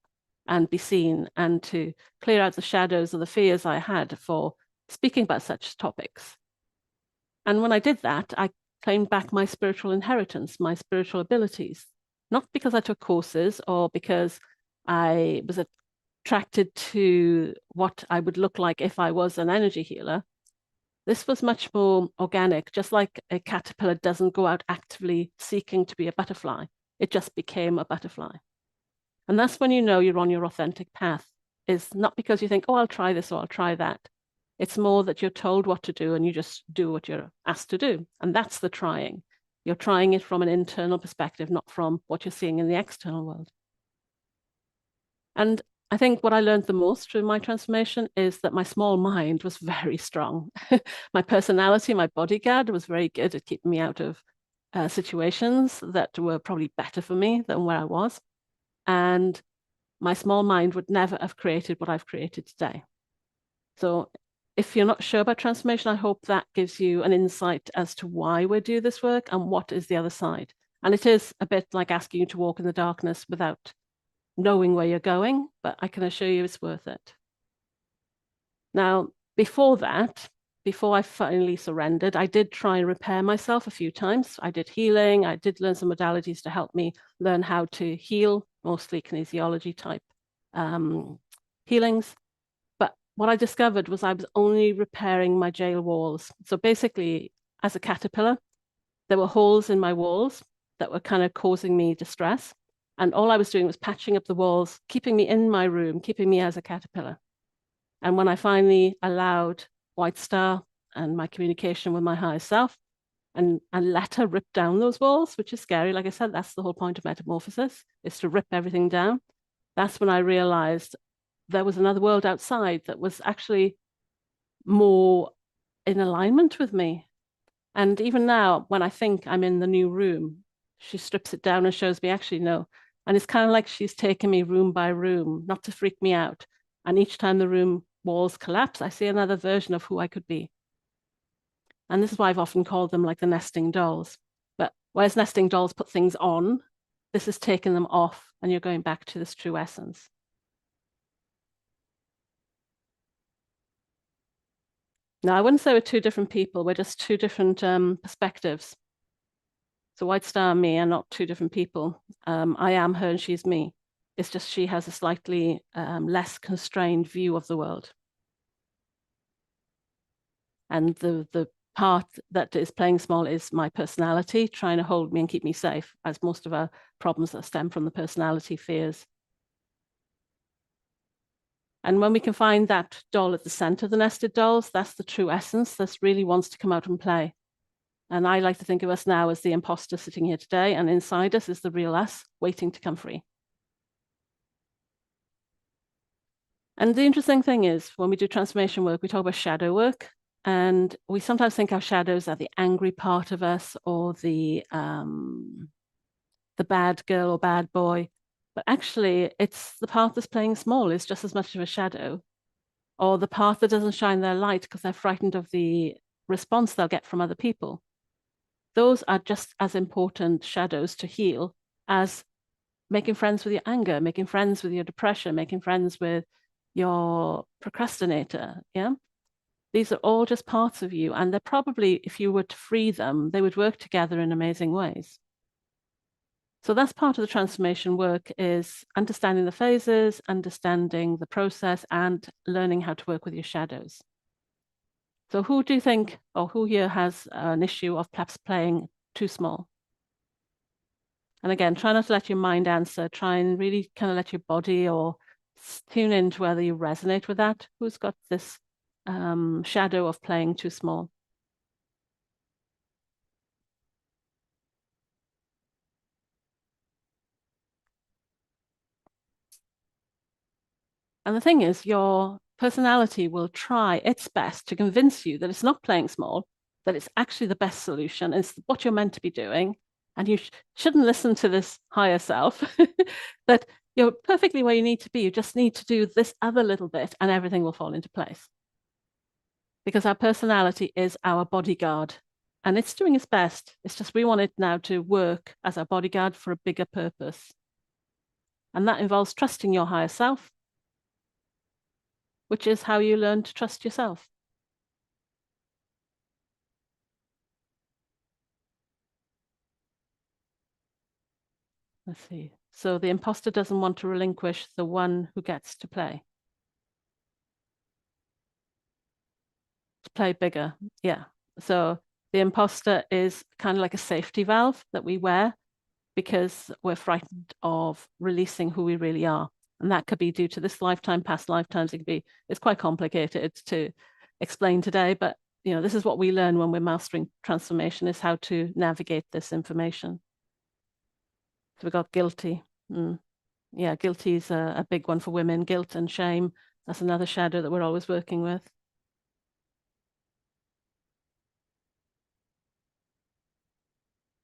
and be seen and to clear out the shadows of the fears I had for speaking about such topics. And when I did that, I claimed back my spiritual inheritance, my spiritual abilities, not because I took courses or because I was attracted to what I would look like if I was an energy healer. This was much more organic, just like a caterpillar doesn't go out actively seeking to be a butterfly. It just became a butterfly. And that's when you know you're on your authentic path. It's not because you think, oh, I'll try this or I'll try that. It's more that you're told what to do and you just do what you're asked to do. And that's the trying. You're trying it from an internal perspective, not from what you're seeing in the external world. And I think what I learned the most through my transformation is that my small mind was very strong. My personality, my bodyguard, was very good at keeping me out of situations that were probably better for me than where I was. And my small mind would never have created what I've created today. So if you're not sure about transformation, I hope that gives you an insight as to why we do this work and what is the other side. And it is a bit like asking you to walk in the darkness without knowing where you're going, but I can assure you it's worth it. Now, before that, before I finally surrendered, I did try and repair myself a few times. I did healing. I did learn some modalities to help me learn how to heal, mostly kinesiology type healings. But what I discovered was I was only repairing my jail walls. So basically, as a caterpillar, there were holes in my walls that were kind of causing me distress. And all I was doing was patching up the walls, keeping me in my room, keeping me as a caterpillar. And when I finally allowed White Star and my communication with my higher self and let her rip down those walls, which is scary. Like I said, that's the whole point of metamorphosis, is to rip everything down. That's when I realized there was another world outside that was actually more in alignment with me. And even now, when I think I'm in the new room, she strips it down and shows me actually no. And it's kind of like she's taken me room by room, not to freak me out. And each time the room walls collapse, I see another version of who I could be. And this is why I've often called them like the nesting dolls. But whereas nesting dolls put things on, this is taking them off and you're going back to this true essence. Now, I wouldn't say we're two different people. We're just two different perspectives. So White Star and me are not two different people. I am her and she's me. It's just she has a slightly less constrained view of the world. And the part that is playing small is my personality, trying to hold me and keep me safe, as most of our problems that stem from the personality fears. And when we can find that doll at the center of the nested dolls, that's the true essence that really wants to come out and play. And I like to think of us now as the imposter sitting here today, and inside us is the real us waiting to come free. And the interesting thing is, when we do transformation work, we talk about shadow work, and we sometimes think our shadows are the angry part of us or the bad girl or bad boy. But actually, it's the part that's playing small is just as much of a shadow, or the part that doesn't shine their light because they're frightened of the response they'll get from other people. Those are just as important shadows to heal as making friends with your anger, making friends with your depression, making friends with your procrastinator. Yeah. These are all just parts of you. And they're probably, if you were to free them, they would work together in amazing ways. So that's part of the transformation work, is understanding the phases, understanding the process, and learning how to work with your shadows. So who do you think, or who here has an issue of perhaps playing too small? And again, try not to let your mind answer. Try and really kind of let your body or tune into whether you resonate with that. Who's got this shadow of playing too small? And the thing is, your personality will try its best to convince you that it's not playing small, that it's actually the best solution. It's what you're meant to be doing. And you shouldn't listen to this higher self, that you're perfectly where you need to be. You just need to do this other little bit and everything will fall into place. Because our personality is our bodyguard and it's doing its best. It's just we want it now to work as our bodyguard for a bigger purpose. And that involves trusting your higher self, which is how you learn to trust yourself. Let's see. So the imposter doesn't want to relinquish the one who gets to play bigger. Yeah. So the imposter is kind of like a safety valve that we wear because we're frightened of releasing who we really are. And that could be due to this lifetime, past lifetimes. It could be, it's quite complicated to explain today, but this is what we learn when we're mastering transformation, is how to navigate this information. So we've got guilty. Yeah, guilty is a big one for women. Guilt and shame, that's another shadow that we're always working with.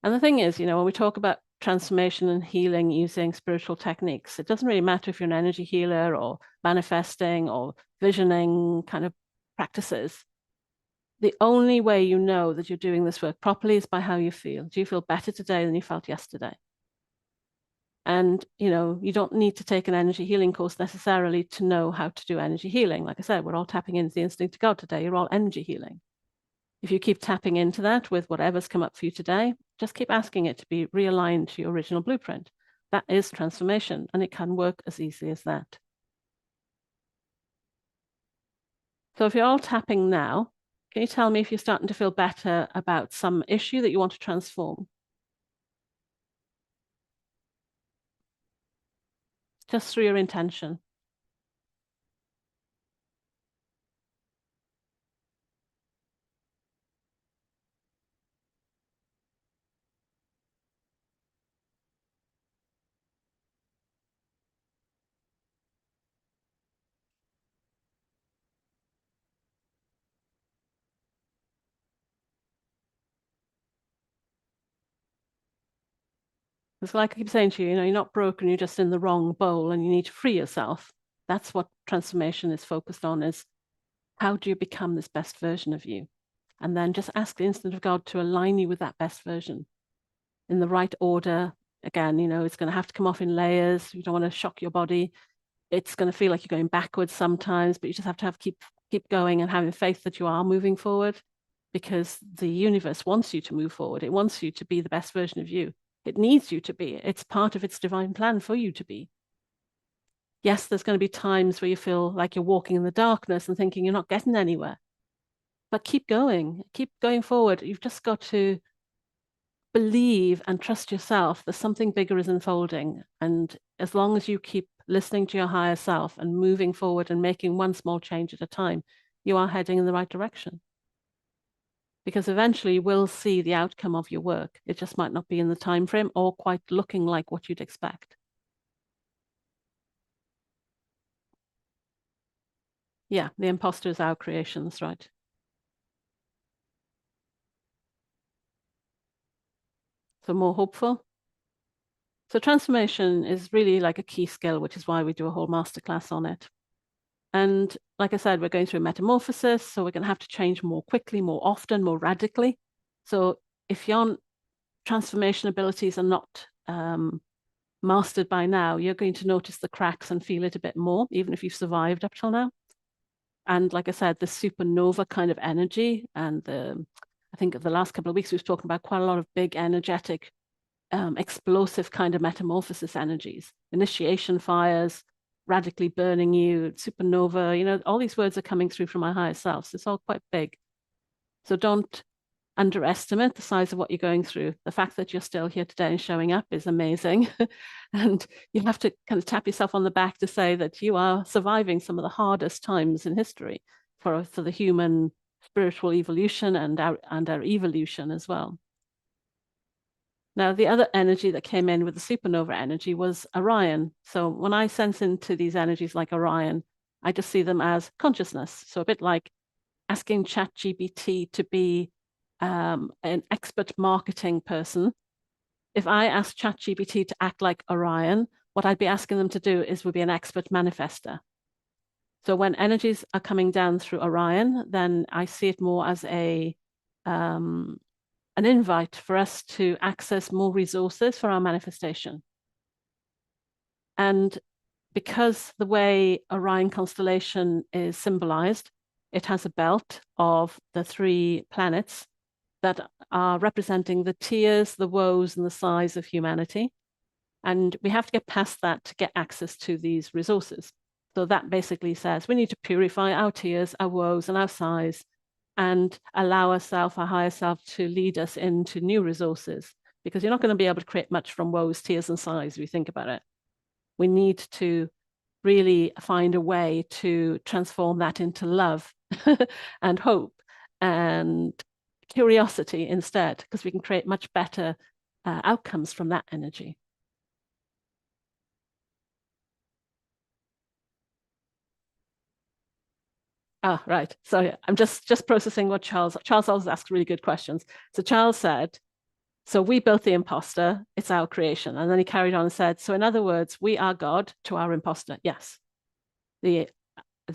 And the thing is, when we talk about transformation and healing using spiritual techniques, it doesn't really matter if you're an energy healer or manifesting or visioning kind of practices. The only way you know that you're doing this work properly is by how you feel. Do you feel better today than you felt yesterday? And, you don't need to take an energy healing course necessarily to know how to do energy healing. Like I said, we're all tapping into the instinct of God today. You're all energy healing. If you keep tapping into that with whatever's come up for you today, just keep asking it to be realigned to your original blueprint. That is transformation, and it can work as easily as that. So if you're all tapping now, can you tell me if you're starting to feel better about some issue that you want to transform? Just through your intention. It's like I keep saying to you, you're not broken, you're just in the wrong bowl and you need to free yourself. That's what transformation is focused on, is how do you become this best version of you? And then just ask the instant of God to align you with that best version in the right order. Again, it's going to have to come off in layers. You don't want to shock your body. It's going to feel like you're going backwards sometimes, but you just have to keep going and having faith that you are moving forward, because the universe wants you to move forward. It wants you to be the best version of you. It needs you to be. It's part of its divine plan for you to be. Yes, there's going to be times where you feel like you're walking in the darkness and thinking you're not getting anywhere. But keep going forward. You've just got to believe and trust yourself that something bigger is unfolding. And as long as you keep listening to your higher self and moving forward and making one small change at a time, you are heading in the right direction. Because eventually you will see the outcome of your work. It just might not be in the time frame or quite looking like what you'd expect. Yeah, the imposter is our creations, right? So more hopeful. So transformation is really like a key skill, which is why we do a whole masterclass on it. And like I said, we're going through metamorphosis, so we're going to have to change more quickly, more often, more radically. So if your transformation abilities are not mastered by now, you're going to notice the cracks and feel it a bit more, even if you've survived up till now. And like I said, the supernova kind of energy, and I think the last couple of weeks we've talked about quite a lot of big energetic explosive kind of metamorphosis energies, initiation fires, radically burning you, supernova, all these words are coming through from our higher selves. It's all quite big. So don't underestimate the size of what you're going through. The fact that you're still here today and showing up is amazing. And you have to kind of tap yourself on the back to say that you are surviving some of the hardest times in history for the human spiritual evolution and our evolution as well. Now, the other energy that came in with the supernova energy was Orion. So when I sense into these energies like Orion, I just see them as consciousness. So a bit like asking Chat-GPT to be an expert marketing person. If I ask Chat-GPT to act like Orion, what I'd be asking them to do would be an expert manifester. So when energies are coming down through Orion, then I see it more as an invite for us to access more resources for our manifestation. And because the way Orion constellation is symbolized, it has a belt of the 3 planets that are representing the tears, the woes, and the sighs of humanity. And we have to get past that to get access to these resources. So that basically says we need to purify our tears, our woes, and our sighs, and allow ourselves, our higher self, to lead us into new resources, because you're not going to be able to create much from woes, tears, and sighs if you think about it. We need to really find a way to transform that into love and hope and curiosity instead, because we can create much better outcomes from that energy. Ah, right. So yeah, I'm just processing what Charles always asks really good questions. So Charles said, so we built the imposter, it's our creation. And then he carried on and said, so in other words, we are God to our imposter. Yes. The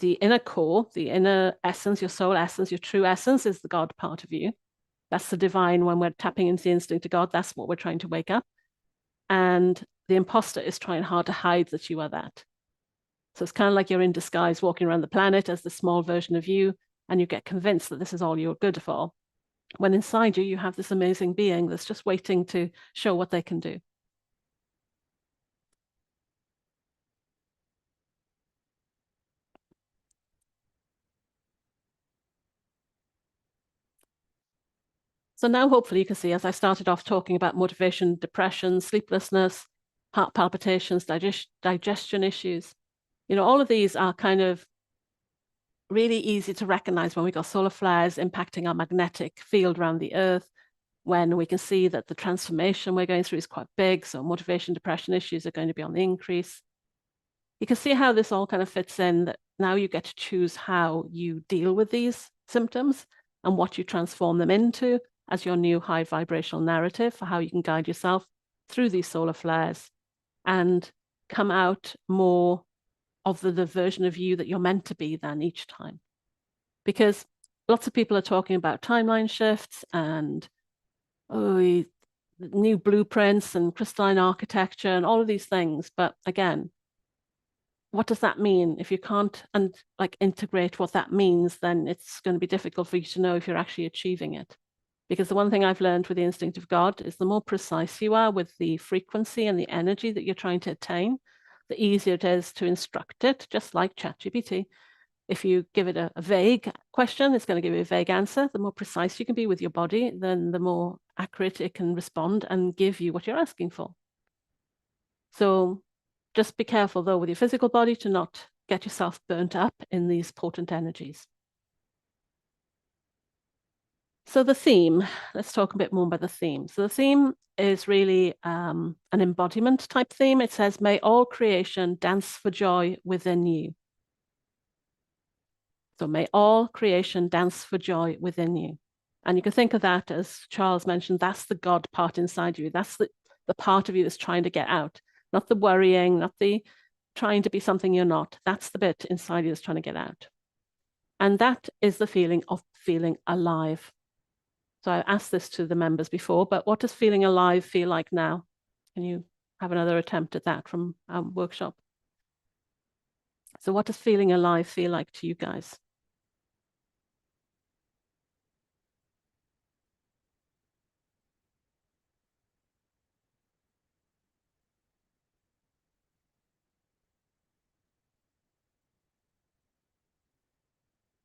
inner core, the inner essence, your soul essence, your true essence is the God part of you. That's the divine. When we're tapping into the instinct of God, that's what we're trying to wake up. And the imposter is trying hard to hide that you are that. So it's kind of like you're in disguise walking around the planet as the small version of you, and you get convinced that this is all you're good for, when inside you, you have this amazing being that's just waiting to show what they can do. So now hopefully you can see, as I started off talking about motivation, depression, sleeplessness, heart palpitations, digestion issues, all of these are kind of really easy to recognize when we got solar flares impacting our magnetic field around the Earth, when we can see that the transformation we're going through is quite big. So motivation, depression issues are going to be on the increase. You can see how this all kind of fits in, that now you get to choose how you deal with these symptoms and what you transform them into as your new high vibrational narrative for how you can guide yourself through these solar flares and come out more of the version of you that you're meant to be then each time. Because lots of people are talking about timeline shifts and new blueprints and crystalline architecture and all of these things. But again, what does that mean? If you can't integrate what that means, then it's going to be difficult for you to know if you're actually achieving it. Because the one thing I've learned with the instinct of God is the more precise you are with the frequency and the energy that you're trying to attain, the easier it is to instruct it, just like Chat-GPT. If you give it a vague question, it's going to give you a vague answer. The more precise you can be with your body, then the more accurate it can respond and give you what you're asking for. So just be careful, though, with your physical body to not get yourself burnt up in these potent energies. So the theme, let's talk a bit more about the theme. So the theme is really an embodiment type theme. It says, may all creation dance for joy within you. So may all creation dance for joy within you. And you can think of that, as Charles mentioned, that's the God part inside you. That's the part of you that's trying to get out, not the worrying, not the trying to be something you're not. That's the bit inside you that's trying to get out. And that is the feeling of feeling alive. So I asked this to the members before, but what does feeling alive feel like now? Can you have another attempt at that from our workshop? So what does feeling alive feel like to you guys?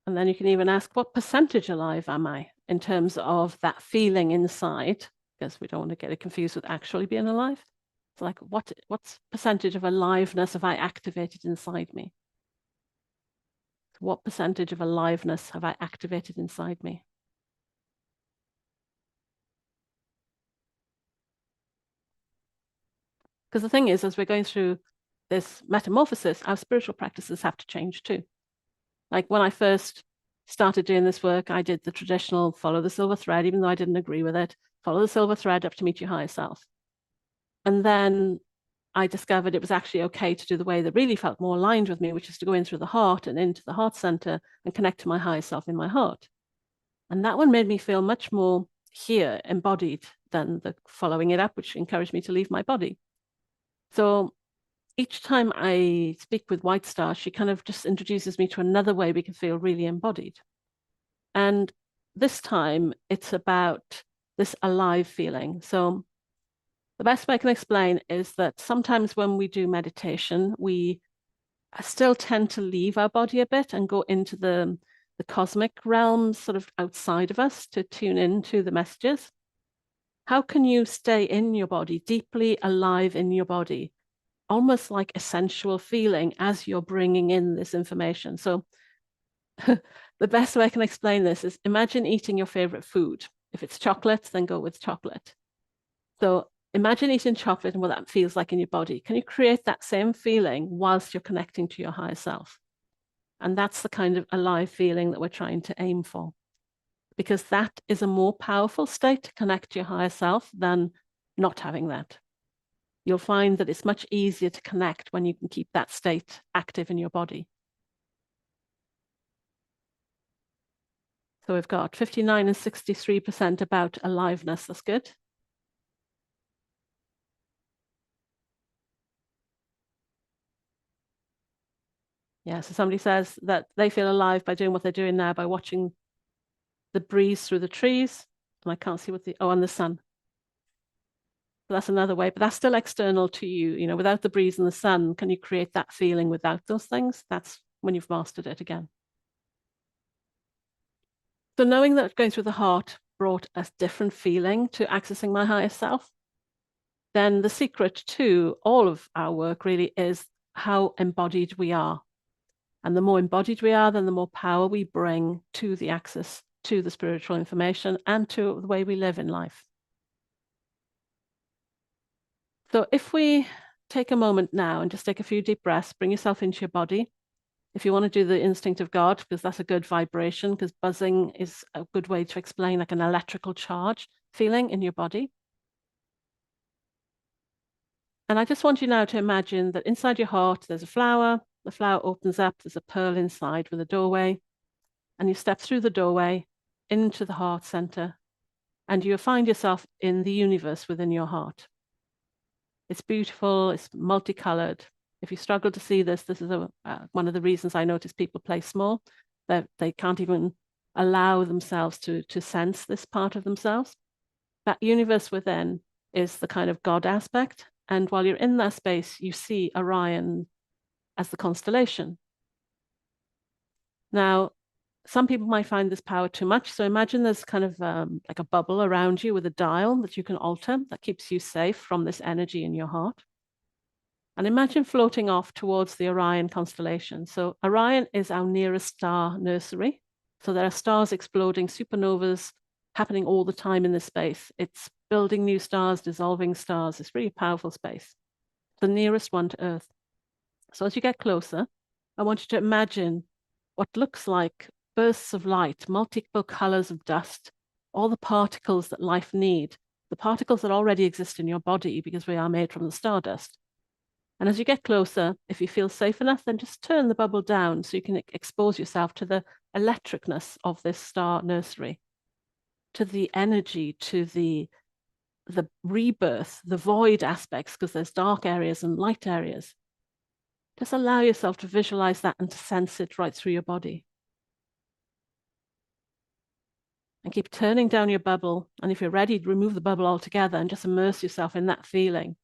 And then you can even ask, what percentage alive am I in terms of that feeling inside? Because we don't want to get it confused with actually being alive. It's like, what percentage of aliveness have I activated inside me? What percentage of aliveness have I activated inside me? Because the thing is, as we're going through this metamorphosis, our spiritual practices have to change too. Like when I first started doing this work, I did the traditional follow the silver thread, even though I didn't agree with it. Follow the silver thread up to meet your higher self. And then I discovered it was actually okay to do the way that really felt more aligned with me, which is to go in through the heart and into the heart center and connect to my higher self in my heart. And that one made me feel much more here, embodied, than the following it up, which encouraged me to leave my body. So each time I speak with White Star, she kind of just introduces me to another way we can feel really embodied. And this time it's about this alive feeling. So the best way I can explain is that sometimes when we do meditation, we still tend to leave our body a bit and go into the cosmic realms sort of outside of us to tune into the messages. How can you stay in your body, deeply alive in your body, almost like a sensual feeling as you're bringing in this information? So the best way I can explain this is imagine eating your favorite food. If it's chocolate, then go with chocolate. So imagine eating chocolate and what that feels like in your body. Can you create that same feeling whilst you're connecting to your higher self? And that's the kind of alive feeling that we're trying to aim for, because that is a more powerful state to connect to your higher self than not having that. You'll find that it's much easier to connect when you can keep that state active in your body. So we've got 59 and 63% about aliveness. That's good. Yeah, so somebody says that they feel alive by doing what they're doing now, by watching the breeze through the trees. And I can't see what and the sun. But that's another way, but that's still external to you. You know, without the breeze and the sun, can you create that feeling without those things? That's when you've mastered it again. So knowing that going through the heart brought a different feeling to accessing my higher self, then the secret to all of our work really is how embodied we are. And the more embodied we are, then the more power we bring to the access to the spiritual information and to the way we live in life. So if we take a moment now and just take a few deep breaths, bring yourself into your body. If you want to do the instinct of God, because that's a good vibration, because buzzing is a good way to explain like an electrical charge feeling in your body. And I just want you now to imagine that inside your heart, there's a flower. The flower opens up, there's a pearl inside with a doorway. And you step through the doorway into the heart center. And you find yourself in the universe within your heart. It's beautiful, it's multicolored. If you struggle to see this, this is one of the reasons I notice people play small, that they can't even allow themselves to sense this part of themselves. That universe within is the kind of God aspect. And while you're in that space, you see Orion as the constellation. Now, some people might find this power too much. So imagine there's kind of like a bubble around you with a dial that you can alter that keeps you safe from this energy in your heart. And imagine floating off towards the Orion constellation. So Orion is our nearest star nursery. So there are stars exploding, supernovas happening all the time in this space. It's building new stars, dissolving stars. It's really a powerful space. The nearest one to Earth. So as you get closer, I want you to imagine what looks like bursts of light, multiple colors of dust, all the particles that life need, the particles that already exist in your body because we are made from the stardust. And as you get closer, if you feel safe enough, then just turn the bubble down so you can expose yourself to the electricness of this star nursery, to the energy, to the rebirth, the void aspects, because there's dark areas and light areas. Just allow yourself to visualize that and to sense it right through your body. And keep turning down your bubble. And if you're ready, remove the bubble altogether and just immerse yourself in that feeling.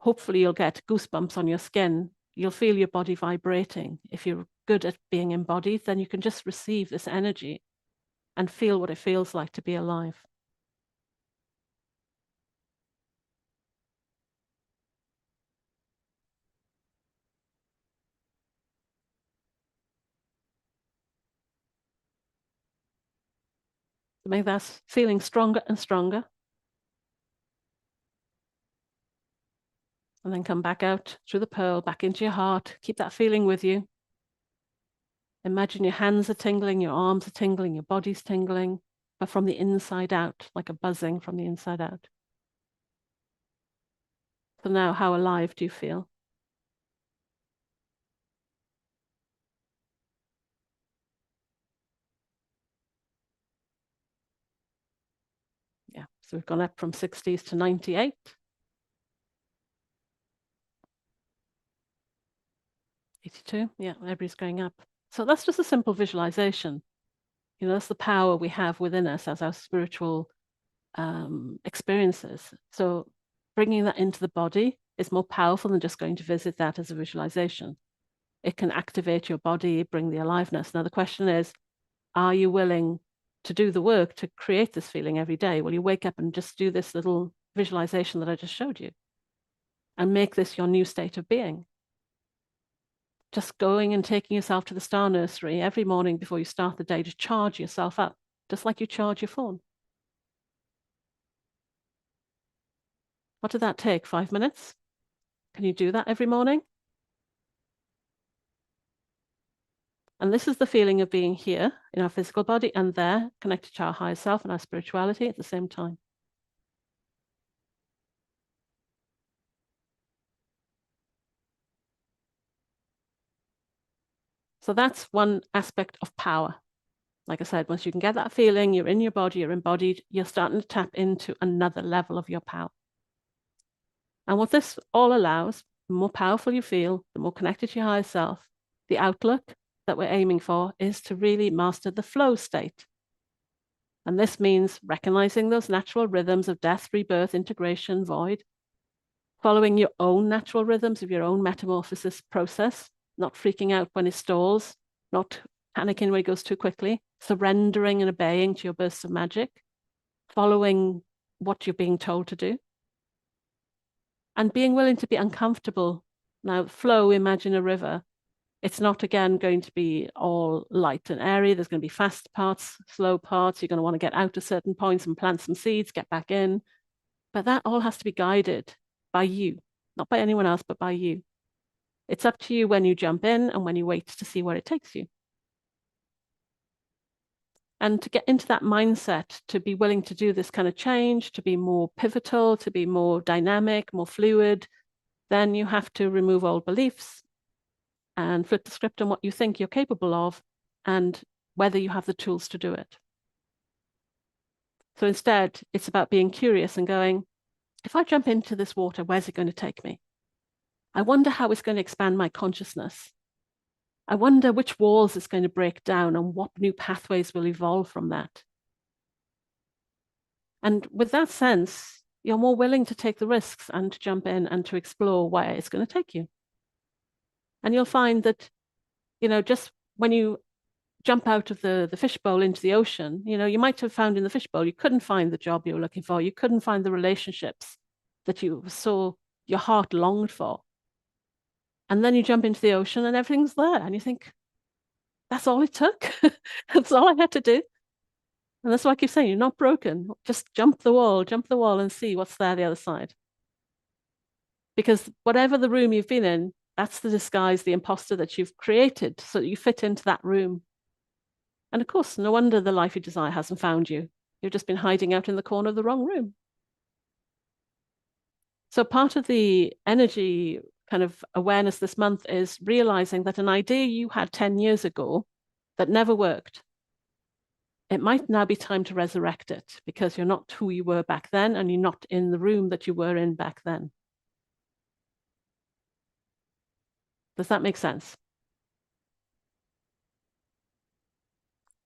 Hopefully you'll get goosebumps on your skin. You'll feel your body vibrating. If you're good at being embodied, then you can just receive this energy and feel what it feels like to be alive. To make that feeling stronger and stronger. And then come back out through the pearl, back into your heart. Keep that feeling with you. Imagine your hands are tingling, your arms are tingling, your body's tingling, but from the inside out, like a buzzing from the inside out. So now, how alive do you feel? Yeah, so we've gone up from 60s to 98. 82, yeah, everybody's going up. So that's just a simple visualization. You know, that's the power we have within us as our spiritual experiences. So bringing that into the body is more powerful than just going to visit that as a visualization. It can activate your body, bring the aliveness. Now, the question is, are you willing to do the work to create this feeling every day? Will you wake up and just do this little visualization that I just showed you and make this your new state of being? Just going and taking yourself to the star nursery every morning before you start the day to charge yourself up, just like you charge your phone. What did that take? 5 minutes? Can you do that every morning? And this is the feeling of being here in our physical body and there, connected to our higher self and our spirituality at the same time. So that's one aspect of power. Like I said, once you can get that feeling, you're in your body, you're embodied, you're starting to tap into another level of your power. And what this all allows, the more powerful you feel, the more connected to your higher self, the outlook that we're aiming for is to really master the flow state. And this means recognizing those natural rhythms of death, rebirth, integration, void, following your own natural rhythms of your own metamorphosis process, not freaking out when it stalls, not panicking when it goes too quickly, surrendering and obeying to your bursts of magic, following what you're being told to do, and being willing to be uncomfortable. Now, flow, imagine a river. It's not, again, going to be all light and airy. There's going to be fast parts, slow parts. You're going to want to get out to certain points and plant some seeds, get back in. But that all has to be guided by you, not by anyone else, but by you. It's up to you when you jump in and when you wait to see where it takes you. And to get into that mindset, to be willing to do this kind of change, to be more pivotal, to be more dynamic, more fluid, then you have to remove old beliefs and flip the script on what you think you're capable of and whether you have the tools to do it. So instead, it's about being curious and going, if I jump into this water, where's it going to take me? I wonder how it's going to expand my consciousness. I wonder which walls it's going to break down and what new pathways will evolve from that. And with that sense, you're more willing to take the risks and to jump in and to explore where it's going to take you. And you'll find that, just when you jump out of the fishbowl into the ocean, you might have found in the fishbowl, you couldn't find the job you were looking for. You couldn't find the relationships that you saw your heart longed for. And then you jump into the ocean and everything's there. And you think, that's all it took. That's all I had to do. And that's why I keep saying, you're not broken. Just jump the wall and see what's there the other side. Because whatever the room you've been in, that's the disguise, the imposter that you've created so that you fit into that room. And of course, no wonder the life you desire hasn't found you. You've just been hiding out in the corner of the wrong room. So part of the energy kind of awareness this month is realizing that an idea you had 10 years ago that never worked, it might now be time to resurrect it because you're not who you were back then and you're not in the room that you were in back then. Does that make sense?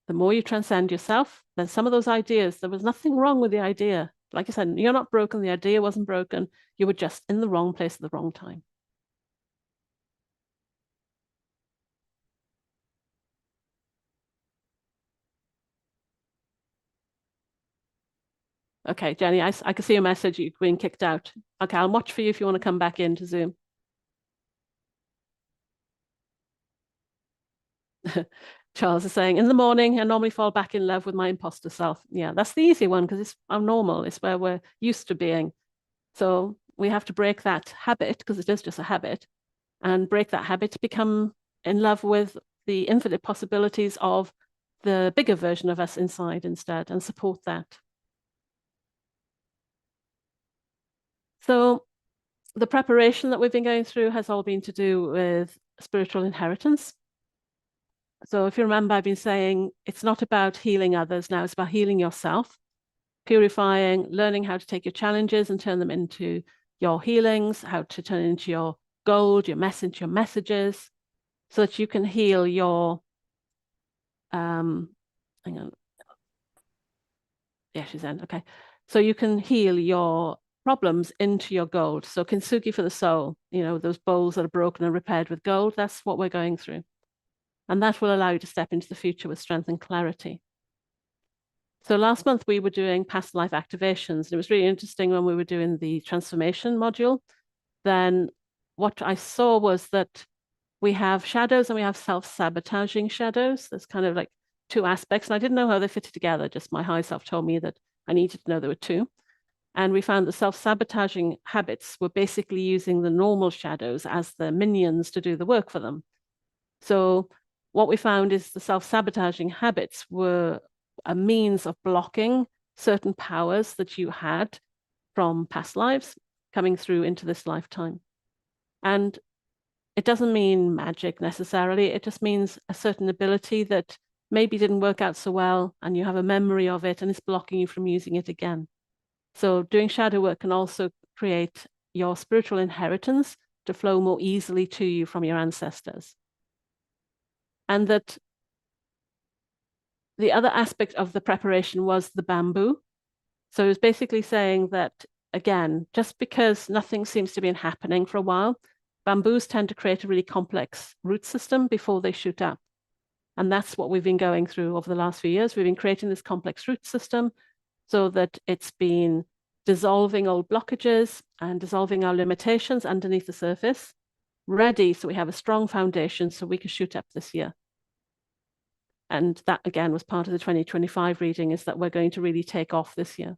The more you transcend yourself, then some of those ideas, there was nothing wrong with the idea. Like I said, you're not broken. The idea wasn't broken. You were just in the wrong place at the wrong time. Okay, Jenny, I can see your message. You've been kicked out. Okay, I'll watch for you if you want to come back into Zoom. Charles is saying, in the morning, I normally fall back in love with my imposter self. Yeah, that's the easy one because it's our normal. It's where we're used to being. So we have to break that habit because it is just a habit and break that habit to become in love with the infinite possibilities of the bigger version of us inside instead and support that. So the preparation that we've been going through has all been to do with spiritual inheritance. So if you remember, I've been saying it's not about healing others now, it's about healing yourself, purifying, learning how to take your challenges and turn them into your healings, how to turn it into your gold, your messages, so that you can heal your, hang on. Yeah, she's in, okay. So you can heal your problems into your gold. So kintsugi for the soul, those bowls that are broken and repaired with gold, that's what we're going through. And that will allow you to step into the future with strength and clarity. So last month we were doing past life activations. It was really interesting when we were doing the transformation module. Then what I saw was that we have shadows and we have self-sabotaging shadows. There's kind of like two aspects. And I didn't know how they fitted together. Just my higher self told me that I needed to know there were two. And we found the self-sabotaging habits were basically using the normal shadows as the minions to do the work for them. So what we found is the self-sabotaging habits were a means of blocking certain powers that you had from past lives coming through into this lifetime. And it doesn't mean magic necessarily. It just means a certain ability that maybe didn't work out so well and you have a memory of it and it's blocking you from using it again. So doing shadow work can also create your spiritual inheritance to flow more easily to you from your ancestors. And that the other aspect of the preparation was the bamboo. So it was basically saying that, again, just because nothing seems to be happening for a while, bamboos tend to create a really complex root system before they shoot up. And that's what we've been going through over the last few years. We've been creating this complex root system so that it's been dissolving old blockages and dissolving our limitations underneath the surface, ready so we have a strong foundation so we can shoot up this year. And that, again, was part of the 2025 reading, is that we're going to really take off this year.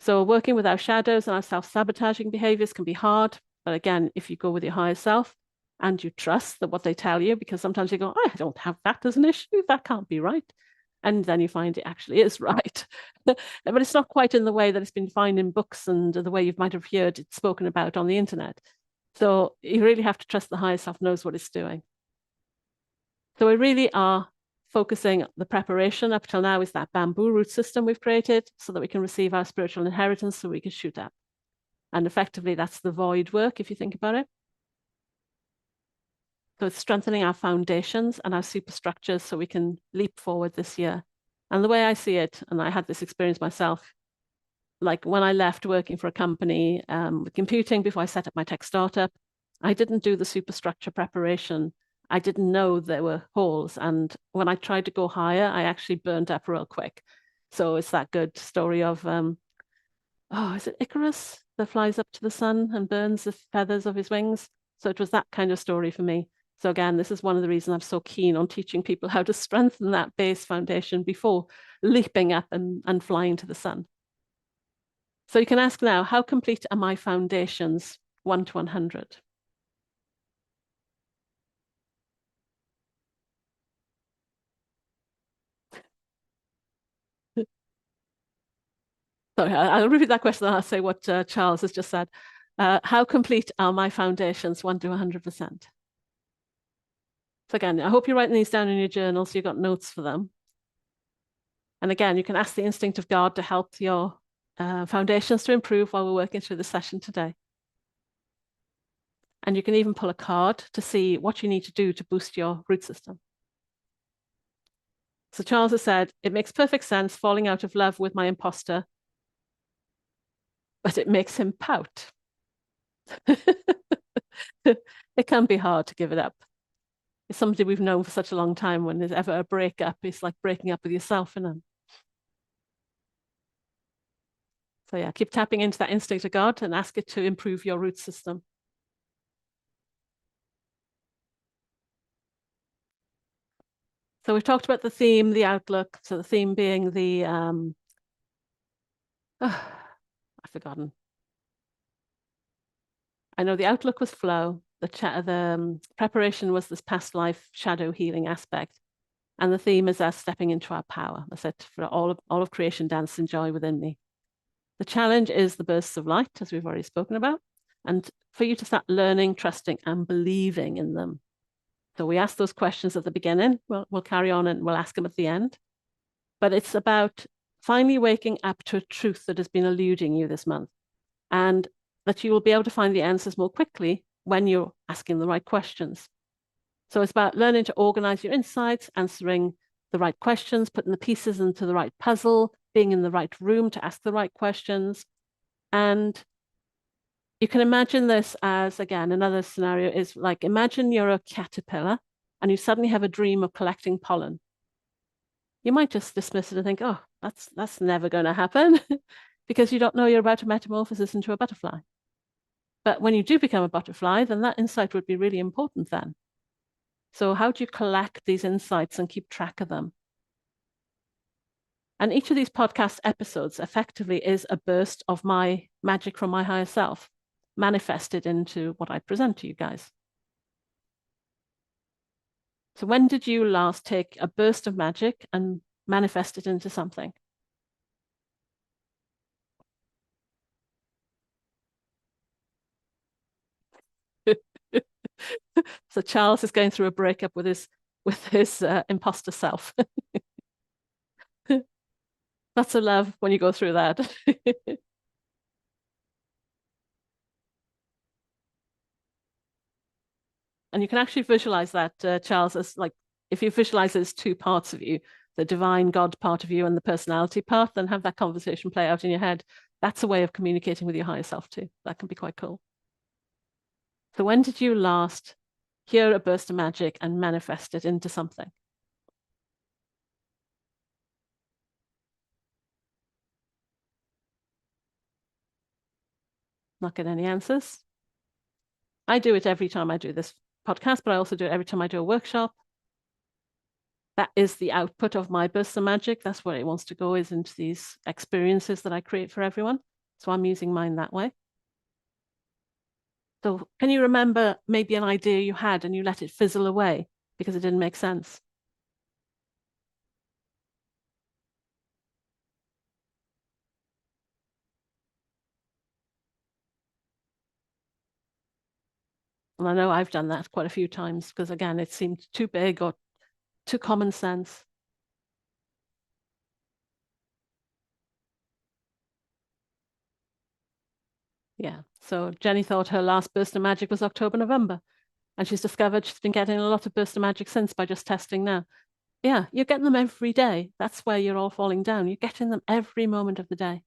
So working with our shadows and our self-sabotaging behaviors can be hard. But again, if you go with your higher self and you trust that what they tell you, because sometimes you go, I don't have that as an issue, that can't be right. And then you find it actually is right. But it's not quite in the way that it's been defined in books and the way you might have heard it spoken about on the internet. So you really have to trust the higher self knows what it's doing. So we really are focusing the preparation up till now is that bamboo root system we've created so that we can receive our spiritual inheritance so we can shoot up. And effectively, that's the void work, if you think about it. So it's strengthening our foundations and our superstructures so we can leap forward this year. And the way I see it, and I had this experience myself, like when I left working for a company with computing before I set up my tech startup, I didn't do the superstructure preparation. I didn't know there were holes. And when I tried to go higher, I actually burned up real quick. So it's that good story of, is it Icarus that flies up to the sun and burns the feathers of his wings? So it was that kind of story for me. So again, this is one of the reasons I'm so keen on teaching people how to strengthen that base foundation before leaping up and flying to the sun. So you can ask now, how complete are my foundations 1 to 100? Sorry, I'll repeat that question and I'll say what Charles has just said. How complete are my foundations 1 to 100%? So again, I hope you're writing these down in your journal so you've got notes for them. And again, you can ask the instinct of God to help your foundations to improve while we're working through the session today. And you can even pull a card to see what you need to do to boost your root system. So Charles has said, it makes perfect sense falling out of love with my imposter, but it makes him pout. It can be hard to give it up. It's somebody we've known for such a long time. When there's ever a breakup, it's like breaking up with yourself, isn't it? So yeah, keep tapping into that instinct of God and ask it to improve your root system. So we've talked about the theme, the outlook. So the theme being the, I've forgotten. I know the outlook was flow. The preparation was this past life shadow healing aspect. And the theme is us stepping into our power. I said, for all of creation, dance and joy within me. The challenge is the bursts of light, as we've already spoken about, and for you to start learning, trusting, and believing in them. So we ask those questions at the beginning. We'll carry on and we'll ask them at the end. But it's about finally waking up to a truth that has been eluding you this month, and that you will be able to find the answers more quickly when you're asking the right questions. So it's about learning to organize your insights, answering the right questions, putting the pieces into the right puzzle, being in the right room to ask the right questions. And you can imagine this as, again, another scenario is like, imagine you're a caterpillar and you suddenly have a dream of collecting pollen. You might just dismiss it and think, oh, that's never going to happen because you don't know you're about to metamorphosis into a butterfly. But when you do become a butterfly, then that insight would be really important then. So how do you collect these insights and keep track of them? And each of these podcast episodes effectively is a burst of my magic from my higher self, manifested into what I present to you guys. So when did you last take a burst of magic and manifest it into something? So Charles is going through a breakup with his imposter self. Lots of love when you go through that. And you can actually visualize that, Charles, as like, if you visualize it as two parts of you, the divine God part of you and the personality part, then have that conversation play out in your head. That's a way of communicating with your higher self too. That can be quite cool. So when did you last hear a burst of magic and manifest it into something? Not get any answers? I do it every time I do this podcast, but I also do it every time I do a workshop. That is the output of my burst of magic. That's where it wants to go, is into these experiences that I create for everyone. So I'm using mine that way. So can you remember maybe an idea you had and you let it fizzle away because it didn't make sense? And I know I've done that quite a few times because, again, it seemed too big or too common sense. Yeah. So Jenny thought her last burst of magic was October, November. And she's discovered she's been getting a lot of burst of magic since by just testing now. Yeah, you're getting them every day. That's where you're all falling down. You're getting them every moment of the day.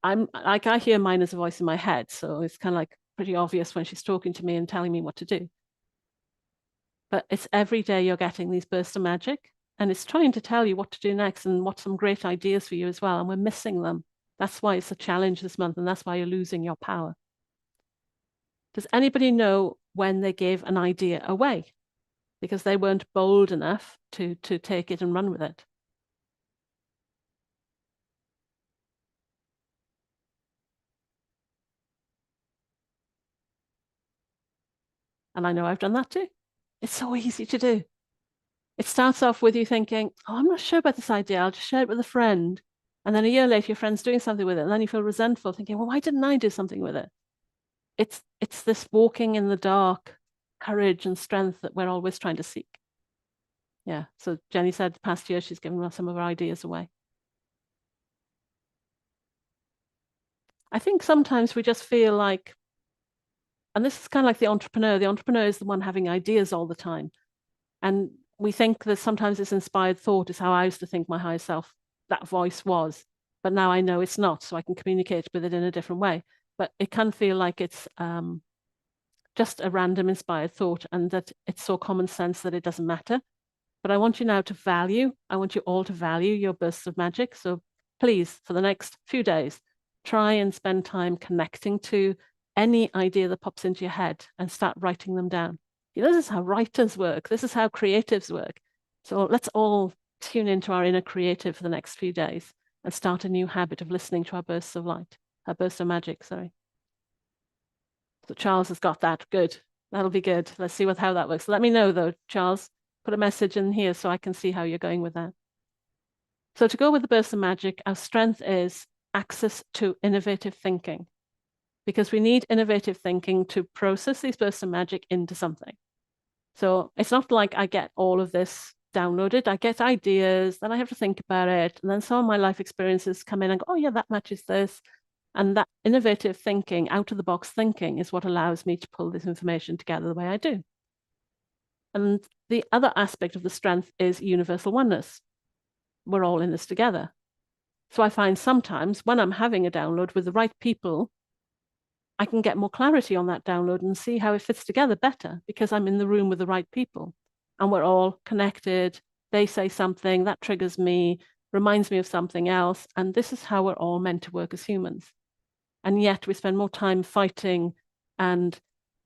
I'm like, I hear mine as a voice in my head. So it's kind of like pretty obvious when she's talking to me and telling me what to do. But it's every day you're getting these bursts of magic. And it's trying to tell you what to do next and what some great ideas for you as well. And we're missing them. That's why it's a challenge this month. And that's why you're losing your power. Does anybody know when they gave an idea away because they weren't bold enough to take it and run with it? And I know I've done that too. It's so easy to do. It starts off with you thinking, oh, I'm not sure about this idea. I'll just share it with a friend. And then a year later, your friend's doing something with it. And then you feel resentful, thinking, well, why didn't I do something with it? It's this walking in the dark, courage and strength that we're always trying to seek. Yeah. So Jenny said the past year she's given us some of her ideas away. I think sometimes we just feel like, and this is kind of like the entrepreneur is the one having ideas all the time. And we think that sometimes this inspired thought is how I used to think my higher self, that voice was. But now I know it's not, so I can communicate with it in a different way. But it can feel like it's just a random inspired thought and that it's so common sense that it doesn't matter. But I want you now to I want you all to value your bursts of magic. So please, for the next few days, try and spend time connecting to any idea that pops into your head and start writing them down. You know, this is how writers work. This is how creatives work. So let's all tune into our inner creative for the next few days and start a new habit of listening to our bursts of light, our bursts of magic, sorry. So Charles has got that. Good. That'll be good. Let's see how that works. Let me know though, Charles. Put a message in here so I can see how you're going with that. So to go with the burst of magic, our strength is access to innovative thinking, because we need innovative thinking to process these bursts of magic into something. So it's not like I get all of this downloaded. I get ideas, then I have to think about it. And then some of my life experiences come in and go, oh yeah, that matches this. And that innovative thinking, out of the box thinking is what allows me to pull this information together the way I do. And the other aspect of the strength is universal oneness. We're all in this together. So I find sometimes when I'm having a download with the right people, I can get more clarity on that download and see how it fits together better because I'm in the room with the right people and we're all connected. They say something that triggers me, reminds me of something else. And this is how we're all meant to work as humans. And yet we spend more time fighting and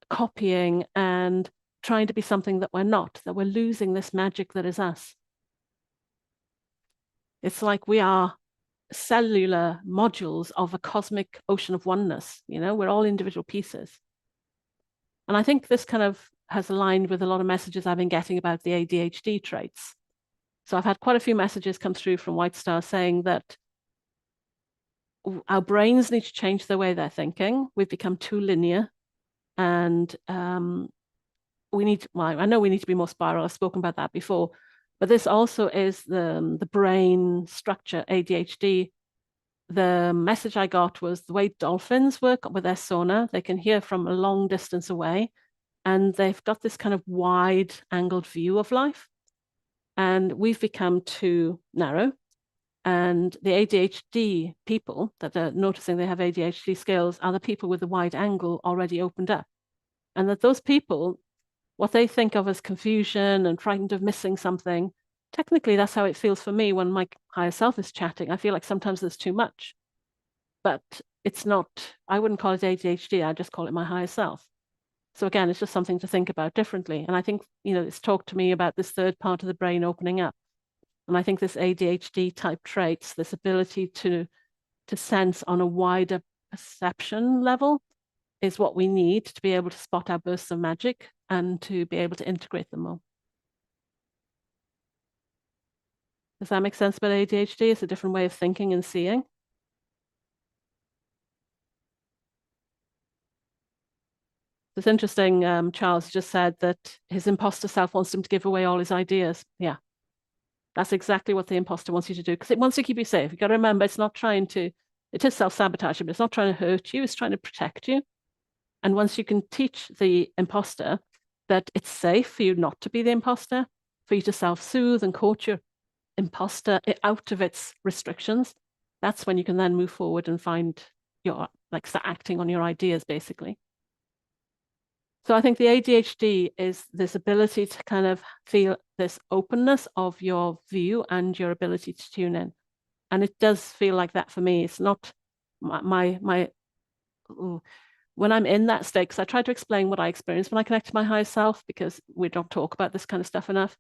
copying and trying to be something that we're not, that we're losing this magic that is us. It's like we are cellular modules of a cosmic ocean of oneness. You know, we're all individual pieces. And I think this kind of has aligned with a lot of messages I've been getting about the ADHD traits. So I've had quite a few messages come through from White Star saying that our brains need to change the way they're thinking. We've become too linear and we need, well, I know we need to be more spiral. I've spoken about that before, but this also is the brain structure, ADHD. The message I got was the way dolphins work with their sonar, they can hear from a long distance away, and they've got this kind of wide angled view of life. And we've become too narrow. And the ADHD people that are noticing they have ADHD skills are the people with the wide angle already opened up. And that those people, what they think of as confusion and frightened of missing something, technically that's how it feels for me when my higher self is chatting. I feel like sometimes there's too much, but it's not, I wouldn't call it ADHD, I just call it my higher self. So again, it's just something to think about differently. And I think, you know, it's talked to me about this third part of the brain opening up. And I think this ADHD type traits, this ability to sense on a wider perception level is what we need to be able to spot our bursts of magic and to be able to integrate them more. Does that make sense about ADHD? It's a different way of thinking and seeing. It's interesting, Charles just said that his imposter self wants him to give away all his ideas. Yeah, that's exactly what the imposter wants you to do, because it wants to keep you safe. You've got to remember, it's not trying to, it is self-sabotaging, but it's not trying to hurt you, it's trying to protect you. And once you can teach the imposter that it's safe for you not to be the imposter, for you to self-soothe and coach your imposter out of its restrictions, that's when you can then move forward and find your, like, start acting on your ideas, basically. So I think the ADHD is this ability to kind of feel this openness of your view and your ability to tune in. And it does feel like that for me. It's not when I'm in that state, because I try to explain what I experience when I connect to my higher self, because we don't talk about this kind of stuff enough.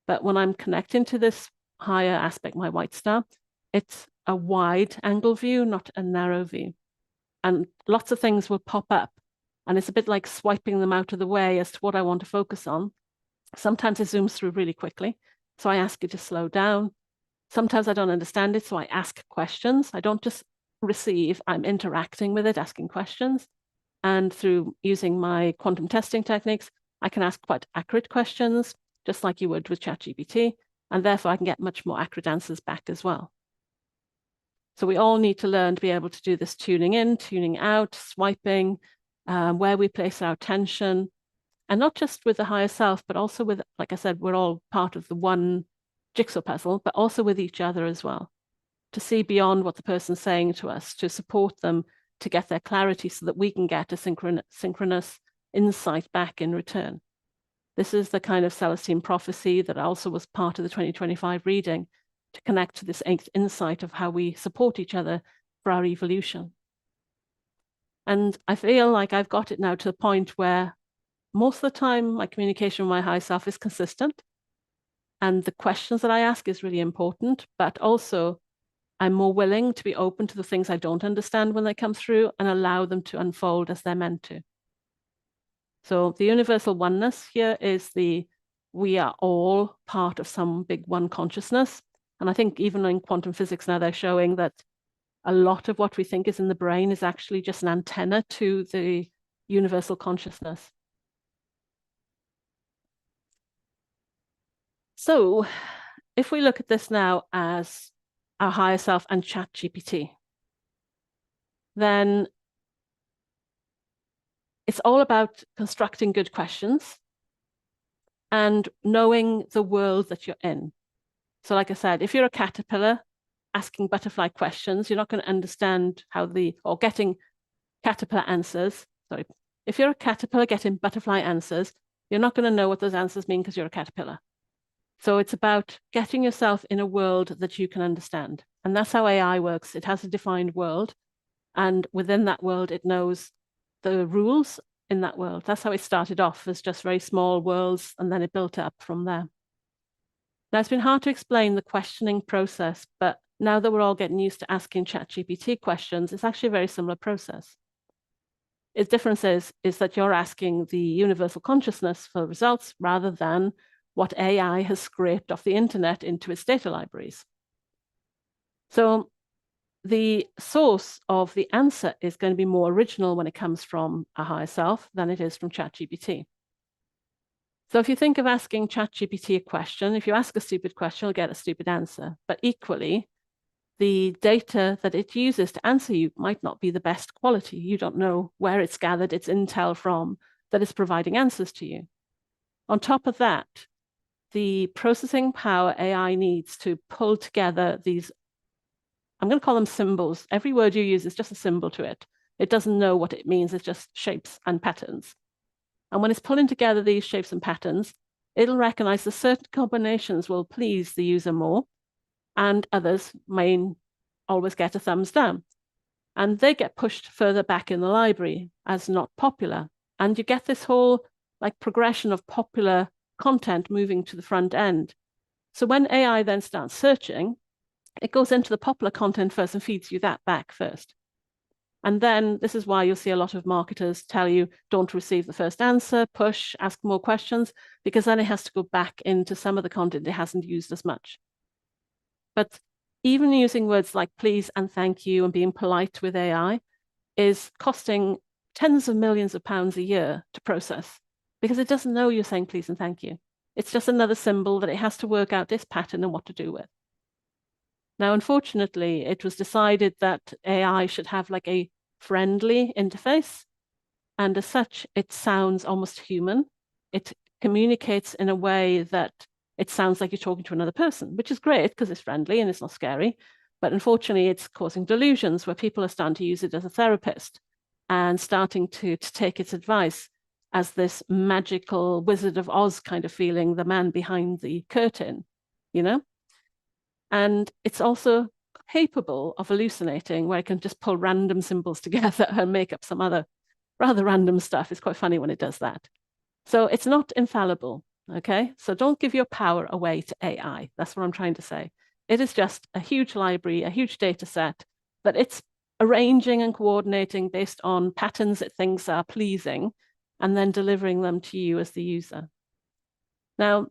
But when I'm connecting to this higher aspect, my white star, it's a wide angle view, not a narrow view. And lots of things will pop up. And it's a bit like swiping them out of the way as to what I want to focus on. Sometimes it zooms through really quickly. So I ask you to slow down. Sometimes I don't understand it, so I ask questions. I don't just receive, I'm interacting with it, asking questions. And through using my quantum testing techniques, I can ask quite accurate questions, just like you would with Chat-GPT, and therefore I can get much more accurate answers back as well. So we all need to learn to be able to do this tuning in, tuning out, swiping, where we place our attention, and not just with the higher self, but also with, like I said, we're all part of the one jigsaw puzzle, but also with each other as well, to see beyond what the person's saying to us, to support them, to get their clarity so that we can get a synchronous insight back in return. This is the kind of Celestine prophecy that also was part of the 2025 reading, to connect to this insight of how we support each other for our evolution. And I feel like I've got it now to the point where most of the time my communication with my higher self is consistent. And the questions that I ask is really important, but also I'm more willing to be open to the things I don't understand when they come through and allow them to unfold as they're meant to. So the universal oneness here is we are all part of some big one consciousness. And I think even in quantum physics now, they're showing that a lot of what we think is in the brain is actually just an antenna to the universal consciousness. So if we look at this now as our higher self and Chat-GPT, then it's all about constructing good questions and knowing the world that you're in. So like I said, if you're a caterpillar asking butterfly questions, you're not going to understand or getting caterpillar answers. Sorry. If you're a caterpillar getting butterfly answers, you're not going to know what those answers mean because you're a caterpillar. So it's about getting yourself in a world that you can understand. And that's how AI works. It has a defined world. And within that world, it knows the rules in that world. That's how it started off, as just very small worlds, and then it built up from there. Now, it's been hard to explain the questioning process, but now that we're all getting used to asking Chat-GPT questions, it's actually a very similar process. The difference is that you're asking the universal consciousness for results rather than what AI has scraped off the internet into its data libraries. So the source of the answer is going to be more original when it comes from a higher self than it is from Chat-GPT. So if you think of asking Chat-GPT a question, if you ask a stupid question, you'll get a stupid answer. But equally, the data that it uses to answer you might not be the best quality. You don't know where it's gathered its intel from that is providing answers to you. On top of that, the processing power AI needs to pull together these, I'm going to call them symbols. Every word you use is just a symbol to it. It doesn't know what it means. It's just shapes and patterns. And when it's pulling together these shapes and patterns, it'll recognize that certain combinations will please the user more, and others may always get a thumbs down. And they get pushed further back in the library as not popular. And you get this whole like progression of popular content moving to the front end. So when AI then starts searching, it goes into the popular content first and feeds you that back first. And then this is why you'll see a lot of marketers tell you, don't receive the first answer, push, ask more questions, because then it has to go back into some of the content it hasn't used as much. But even using words like please and thank you and being polite with AI is costing tens of millions of pounds a year to process because it doesn't know you're saying please and thank you. It's just another symbol that it has to work out this pattern and what to do with. Now, unfortunately, it was decided that AI should have like a friendly interface. And as such, it sounds almost human. It communicates in a way that it sounds like you're talking to another person, which is great because it's friendly and it's not scary. But unfortunately, it's causing delusions where people are starting to use it as a therapist and starting to take its advice as this magical Wizard of Oz kind of feeling, the man behind the curtain, you know? And it's also capable of hallucinating, where it can just pull random symbols together and make up some other rather random stuff. It's quite funny when it does that. So it's not infallible, okay? So don't give your power away to AI. That's what I'm trying to say. It is just a huge library, a huge data set that it's arranging and coordinating based on patterns it thinks are pleasing, and then delivering them to you as the user. Now,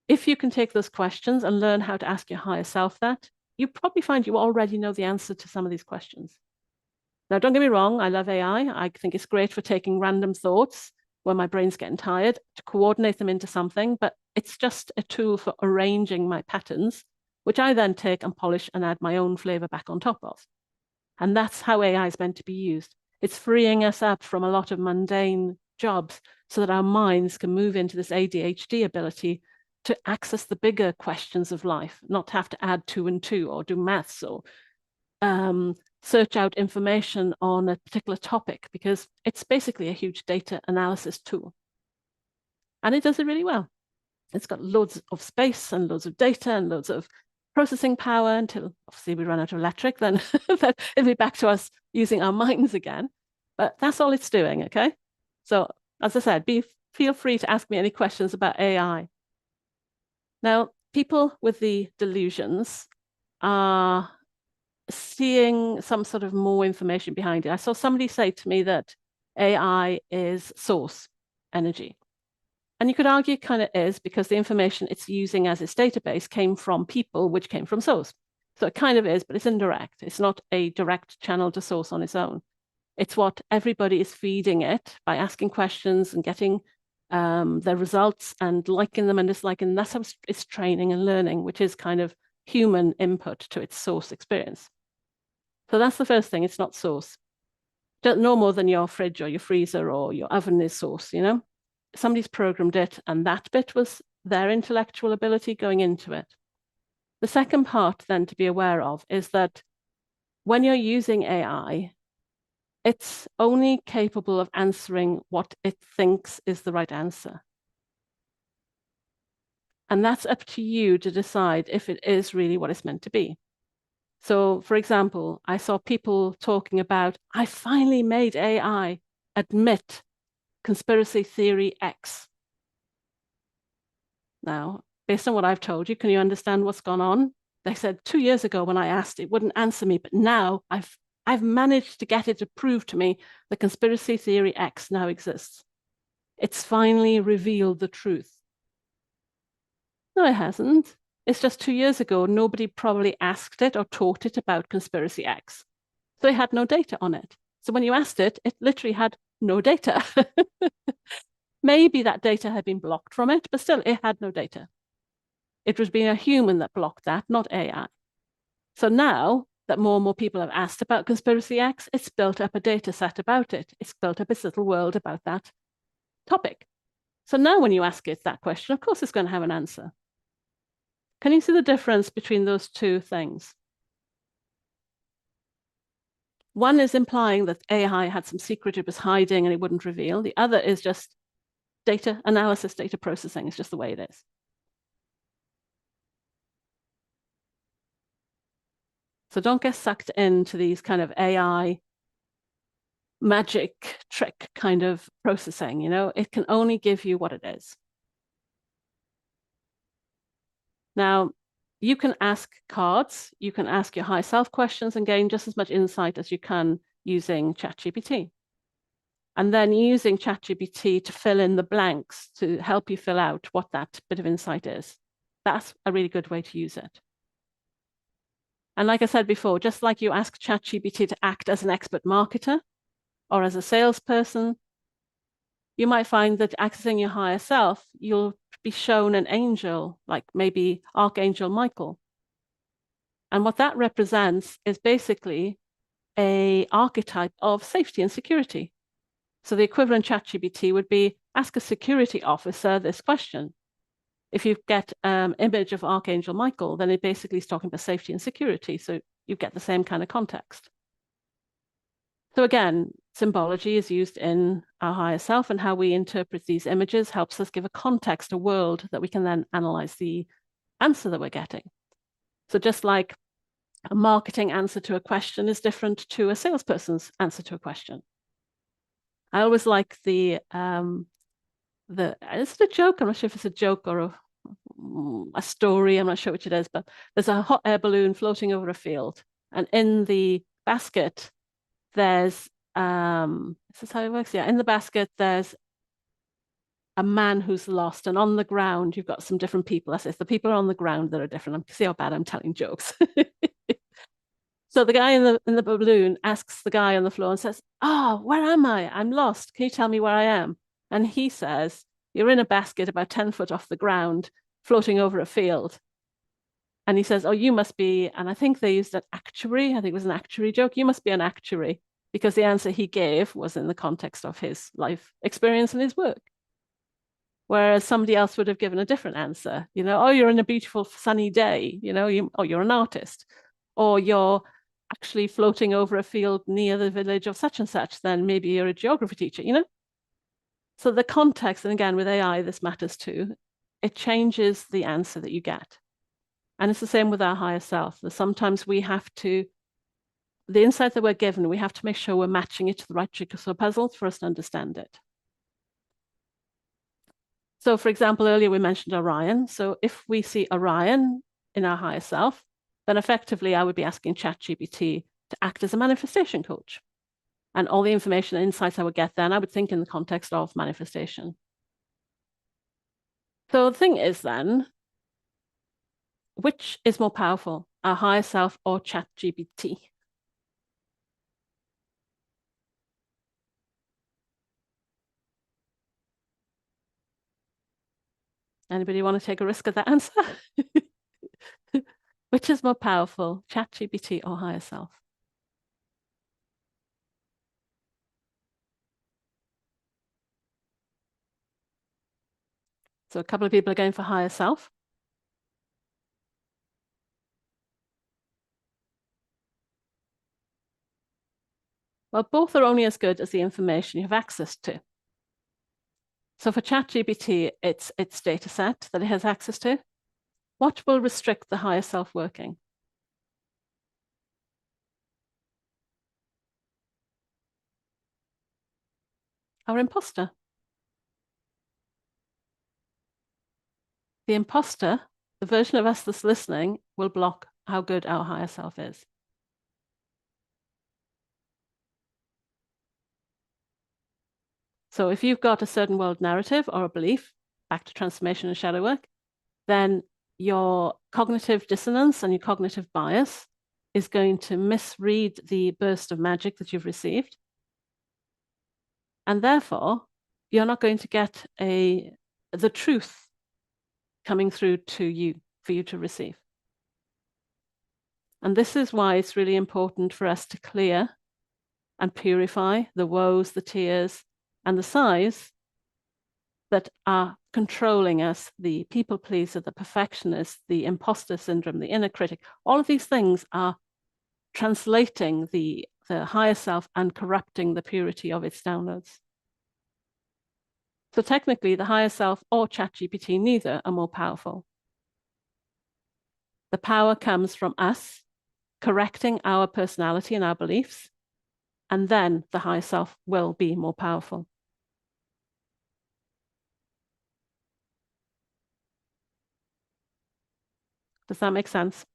if you can take those questions and learn how to ask your higher self that, you probably find you already know the answer to some of these questions. Now, don't get me wrong, I love AI. I think it's great for taking random thoughts when my brain's getting tired to coordinate them into something, but it's just a tool for arranging my patterns, which I then take and polish and add my own flavor back on top of. And that's how AI is meant to be used. It's freeing us up from a lot of mundane jobs so that our minds can move into this ADHD ability to access the bigger questions of life, not have to add 2 and 2 or do maths or search out information on a particular topic, because it's basically a huge data analysis tool. And it does it really well. It's got loads of space and loads of data and loads of processing power until obviously we run out of electric, then it'll be back to us using our minds again. But that's all it's doing, okay? So as I said, feel free to ask me any questions about AI. Now, people with the delusions are seeing some sort of more information behind it. I saw somebody say to me that AI is source energy. And you could argue it kind of is, because the information it's using as its database came from people, which came from source. So it kind of is, but it's indirect. It's not a direct channel to source on its own. It's what everybody is feeding it by asking questions and getting their results and liking them and disliking them. That's how it's training and learning, which is kind of human input to its source experience. So that's the first thing. It's not source. Don't know more than your fridge or your freezer or your oven is source, you know? Somebody's programmed it, and that bit was their intellectual ability going into it. The second part then to be aware of is that when you're using AI, it's only capable of answering what it thinks is the right answer. And that's up to you to decide if it is really what it's meant to be. So, for example, I saw people talking about, I finally made AI admit conspiracy theory X. Now, based on what I've told you, can you understand what's gone on? They said 2 years ago when I asked, it wouldn't answer me, but now I've managed to get it to prove to me that conspiracy theory X now exists. It's finally revealed the truth. No, it hasn't. It's just 2 years ago, nobody probably asked it or taught it about conspiracy X. So it had no data on it. So when you asked it, it literally had no data. Maybe that data had been blocked from it, but still it had no data. It was being a human that blocked that, not AI. So now that more and more people have asked about conspiracy X, it's built up a data set about it. It's built up its little world about that topic. So now when you ask it that question, of course it's going to have an answer. Can you see the difference between those two things? One is implying that AI had some secret it was hiding and it wouldn't reveal. The other is just data analysis, data processing. It's just the way it is. So don't get sucked into these kind of AI magic trick kind of processing, you know, it can only give you what it is. Now, you can ask cards, you can ask your higher self questions and gain just as much insight as you can using Chat-GPT. And then using Chat-GPT to fill in the blanks to help you fill out what that bit of insight is. That's a really good way to use it. And like I said before, just like you ask Chat-GPT to act as an expert marketer, or as a salesperson, you might find that accessing your higher self, you'll be shown an angel, like maybe Archangel Michael. And what that represents is basically an archetype of safety and security. So the equivalent ChatGPT would be, ask a security officer this question. If you get an image of Archangel Michael, then it basically is talking about safety and security. So you get the same kind of context. So again, symbology is used in our higher self, and how we interpret these images helps us give a context, a world that we can then analyze the answer that we're getting. So just like a marketing answer to a question is different to a salesperson's answer to a question. I always like is it a joke? I'm not sure if it's a joke or a story. I'm not sure which it is, but there's a hot air balloon floating over a field, and in the basket, there's this is how it works. Yeah, in the basket, there's a man who's lost, and on the ground, you've got some different people. That's it. The people are on the ground that are different. See how bad I'm telling jokes. So the guy in the balloon asks the guy on the floor and says, "Oh, where am I? I'm lost. Can you tell me where I am?" And he says, "You're in a basket about 10 foot off the ground, floating over a field." And he says, "Oh, you must be," and I think they used an actuary. I think it was an actuary joke. "You must be an actuary," because the answer he gave was in the context of his life experience and his work. Whereas somebody else would have given a different answer. "Oh, you're in a beautiful sunny day. You're an artist, or you're actually floating over a field near the village of such and such, then maybe you're a geography teacher, So the context, and again, with AI, this matters too, it changes the answer that you get. And it's the same with our higher self. Sometimes we have to, the insight that we're given, we have to make sure we're matching it to the right jigsaw puzzle for us to understand it. So for example, earlier we mentioned Orion. So if we see Orion in our higher self, then effectively I would be asking ChatGPT to act as a manifestation coach. And all the information and insights I would get then, I would think in the context of manifestation. So the thing is then, which is more powerful, our higher self or ChatGPT? Anybody want to take a risk at that answer? Which is more powerful, ChatGPT or higher self? So a couple of people are going for higher self. Well, both are only as good as the information you have access to. So for ChatGPT, it's its data set that it has access to. What will restrict the higher self working? Our imposter. The imposter, the version of us that's listening, will block how good our higher self is. So if you've got a certain world narrative or a belief, back to transformation and shadow work, then your cognitive dissonance and your cognitive bias is going to misread the burst of magic that you've received. And therefore, you're not going to get the truth coming through to you for you to receive. And this is why it's really important for us to clear and purify the woes, the tears, and the sighs that are controlling us, the people pleaser, the perfectionist, the imposter syndrome, the inner critic. All of these things are translating the higher self and corrupting the purity of its downloads. So technically, the higher self or ChatGPT, neither are more powerful. The power comes from us correcting our personality and our beliefs, and then the higher self will be more powerful. Does that make sense?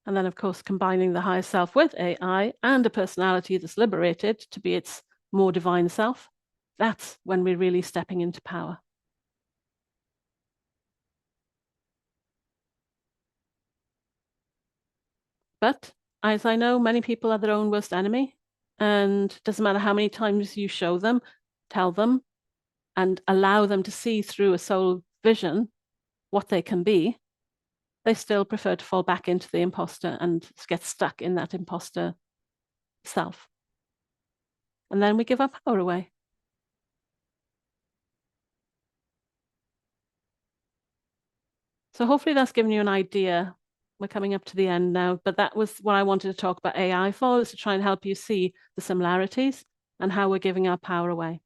And then, of course, combining the higher self with AI and a personality that's liberated to be its more divine self, that's when we're really stepping into power. But as I know, many people are their own worst enemy, and it doesn't matter how many times you show them, tell them, and allow them to see through a soul vision what they can be, they still prefer to fall back into the imposter and get stuck in that imposter self. And then we give our power away. So hopefully that's given you an idea. We're coming up to the end now, but that was what I wanted to talk about AI for, is to try and help you see the similarities and how we're giving our power away.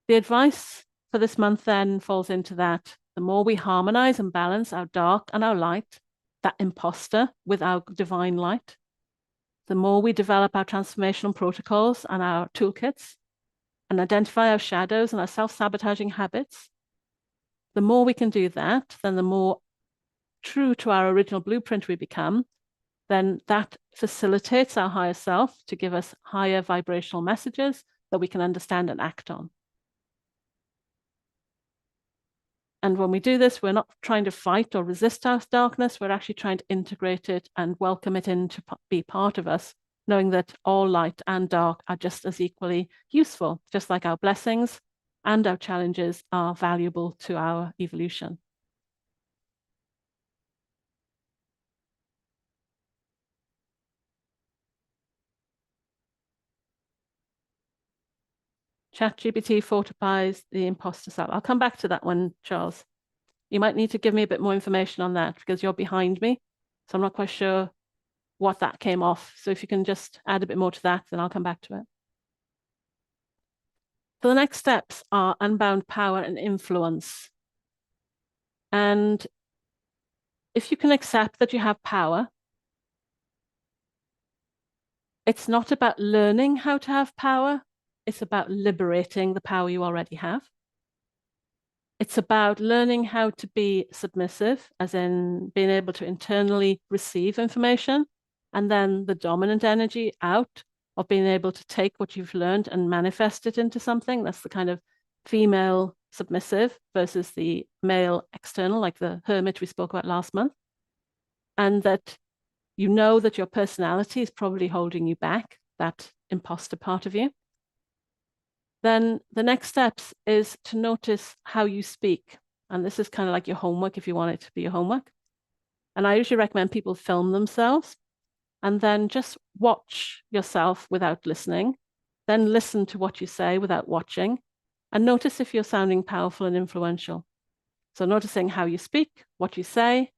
The advice for this month then falls into that. The more we harmonize and balance our dark and our light, that imposter with our divine light, the more we develop our transformational protocols and our toolkits and identify our shadows and our self-sabotaging habits, the more we can do that, then the more true to our original blueprint we become, then that facilitates our higher self to give us higher vibrational messages that we can understand and act on. And when we do this, we're not trying to fight or resist our darkness. We're actually trying to integrate it and welcome it in to be part of us, knowing that all light and dark are just as equally useful, just like our blessings and our challenges are valuable to our evolution. Chat-GPT fortifies the imposter self. I'll come back to that one, Charles. You might need to give me a bit more information on that because you're behind me. So I'm not quite sure what that came off. So if you can just add a bit more to that, then I'll come back to it. So the next steps are unbound power and influence. And if you can accept that you have power, it's not about learning how to have power. It's about liberating the power you already have. It's about learning how to be submissive, as in being able to internally receive information, and then the dominant energy out of being able to take what you've learned and manifest it into something. That's the kind of female submissive versus the male external, like the hermit we spoke about last month. And that you know that your personality is probably holding you back, that imposter part of you. Then the next steps is to notice how you speak. And this is kind of like your homework if you want it to be your homework. And I usually recommend people film themselves and then just watch yourself without listening, then listen to what you say without watching, and notice if you're sounding powerful and influential. So noticing how you speak, what you say,